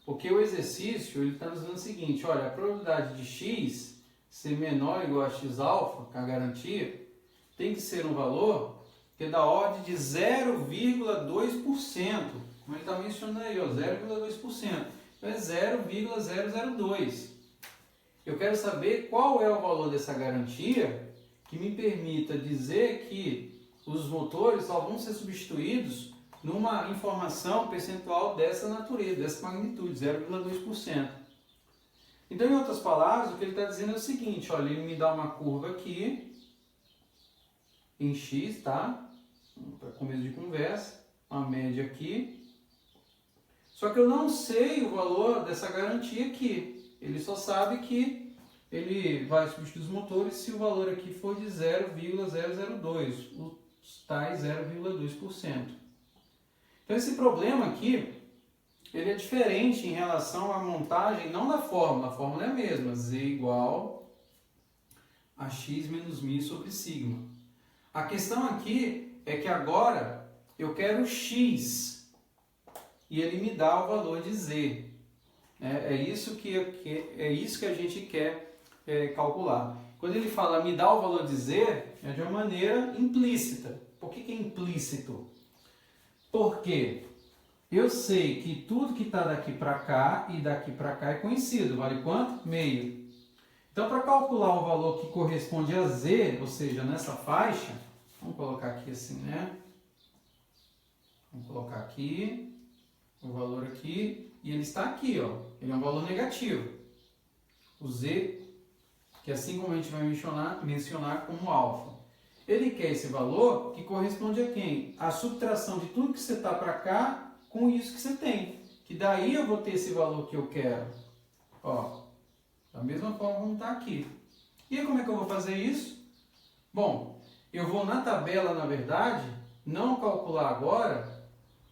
Porque o exercício está nos dizendo o seguinte: olha, a probabilidade de X ser menor ou igual a X alfa, que é a garantia, tem que ser um valor que é da ordem de 0,2%. Como ele está mencionando aí, 0,2%. Então é 0,002. Eu quero saber qual é o valor dessa garantia que me permita dizer que os motores só vão ser substituídos numa informação percentual dessa natureza, dessa magnitude, 0,2%. Então, em outras palavras, o que ele está dizendo é o seguinte: olha, ele me dá uma curva aqui, em X, tá? Para começo de conversa, uma média aqui. Só que eu não sei o valor dessa garantia aqui. Ele só sabe que ele vai substituir os motores se o valor aqui for de 0,002, os tais 0,2%. Então, esse problema aqui, ele é diferente em relação à montagem, não da fórmula. A fórmula é a mesma, Z igual a X menos μ sobre sigma. A questão aqui é que agora eu quero X e ele me dá o valor de Z. É isso que a gente quer calcular. Quando ele fala me dá o valor de Z, é de uma maneira implícita. Por que é implícito? Porque eu sei que tudo que está daqui para cá e daqui para cá é conhecido. Vale quanto? Meio. Então, para calcular o valor que corresponde a Z, ou seja, nessa faixa, vamos colocar aqui assim, né? Vamos colocar aqui, o valor aqui, e ele está aqui, ó. Ele é um valor negativo. O Z, que assim como a gente vai mencionar como alfa. Ele quer esse valor que corresponde a quem? A subtração de tudo que você está para cá com isso que você tem. Que daí eu vou ter esse valor que eu quero. Ó, da mesma forma como está aqui. E aí, como é que eu vou fazer isso? Bom, eu vou na tabela, na verdade, não calcular agora,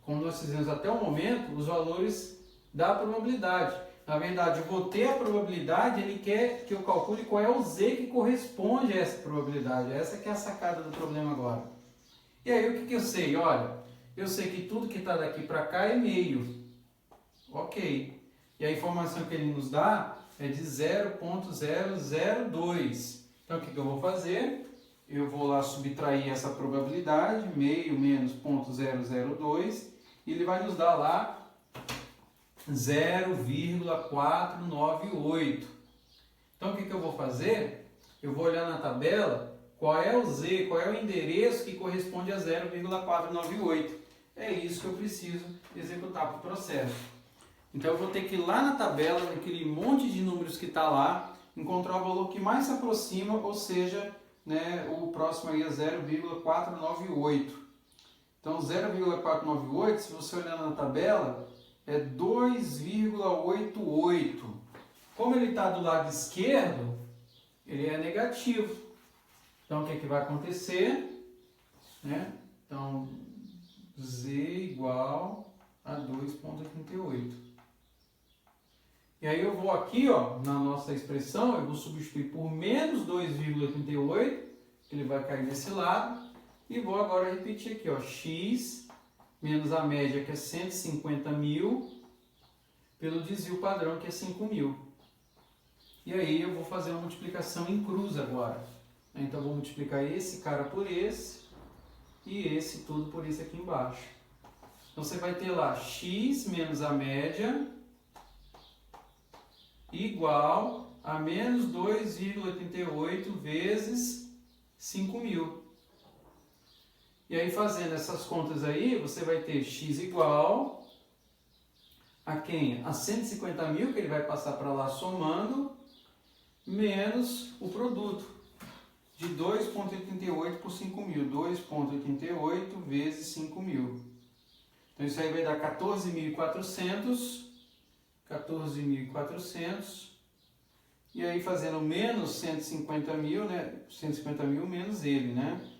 como nós fizemos até o momento, os valores da probabilidade. Na verdade, eu vou ter a probabilidade, ele quer que eu calcule qual é o z que corresponde a essa probabilidade. Essa que é a sacada do problema agora. E aí, o que eu sei? Olha, eu sei que tudo que está daqui para cá é meio. Ok. E a informação que ele nos dá é de 0,002. Então, o que eu vou fazer? Eu vou lá subtrair essa probabilidade, meio menos 0,002, e ele vai nos dar lá 0,498. Então, o que eu vou fazer? Eu vou olhar na tabela qual é o z, qual é o endereço que corresponde a 0,498. É isso que eu preciso executar para o processo. Então, eu vou ter que ir lá na tabela, naquele monte de números que está lá, encontrar o valor que mais se aproxima, ou seja, né, o próximo aí é 0,498. Então, 0,498, se você olhar na tabela, é 2,88. Como ele está do lado esquerdo, ele é negativo. Então, o que vai acontecer? Né? Então, z igual a 2,88. E aí eu vou aqui, ó, na nossa expressão, eu vou substituir por menos 2,88, que ele vai cair nesse lado, e vou agora repetir aqui, ó, x menos a média, que é 150.000, pelo desvio padrão, que é 5.000. E aí eu vou fazer uma multiplicação em cruz agora. Então eu vou multiplicar esse cara por esse, e esse tudo por esse aqui embaixo. Então você vai ter lá x menos a média igual a menos 2,88 vezes 5.000. E aí, fazendo essas contas aí, você vai ter x igual a quem? A 150.000, que ele vai passar para lá somando, menos o produto de 2,88 por 5.000. 2,88 vezes 5.000. Então, isso aí vai dar 14.400. 14.400, e aí fazendo menos 150.000, né? 150.000 menos ele, né? Então,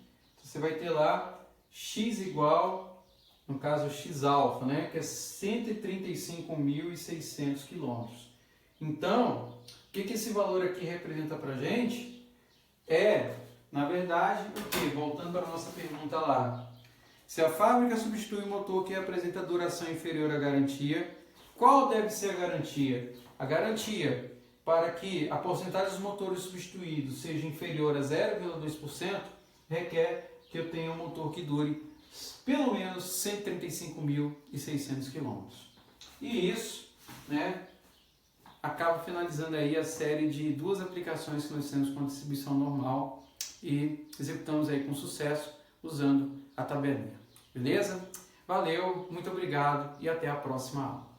você vai ter lá x igual, no caso x alfa, né? Que é 135.600 quilômetros. Então, o que esse valor aqui representa para a gente? É, na verdade, o quê? Voltando para a nossa pergunta lá. Se a fábrica substitui o motor que apresenta duração inferior à garantia, qual deve ser a garantia? A garantia para que a porcentagem dos motores substituídos seja inferior a 0,2% requer que eu tenha um motor que dure pelo menos 135.600 km. E isso, né, acaba finalizando aí a série de duas aplicações que nós temos com a distribuição normal e executamos aí com sucesso usando a tabelinha. Beleza? Valeu, muito obrigado e até a próxima aula.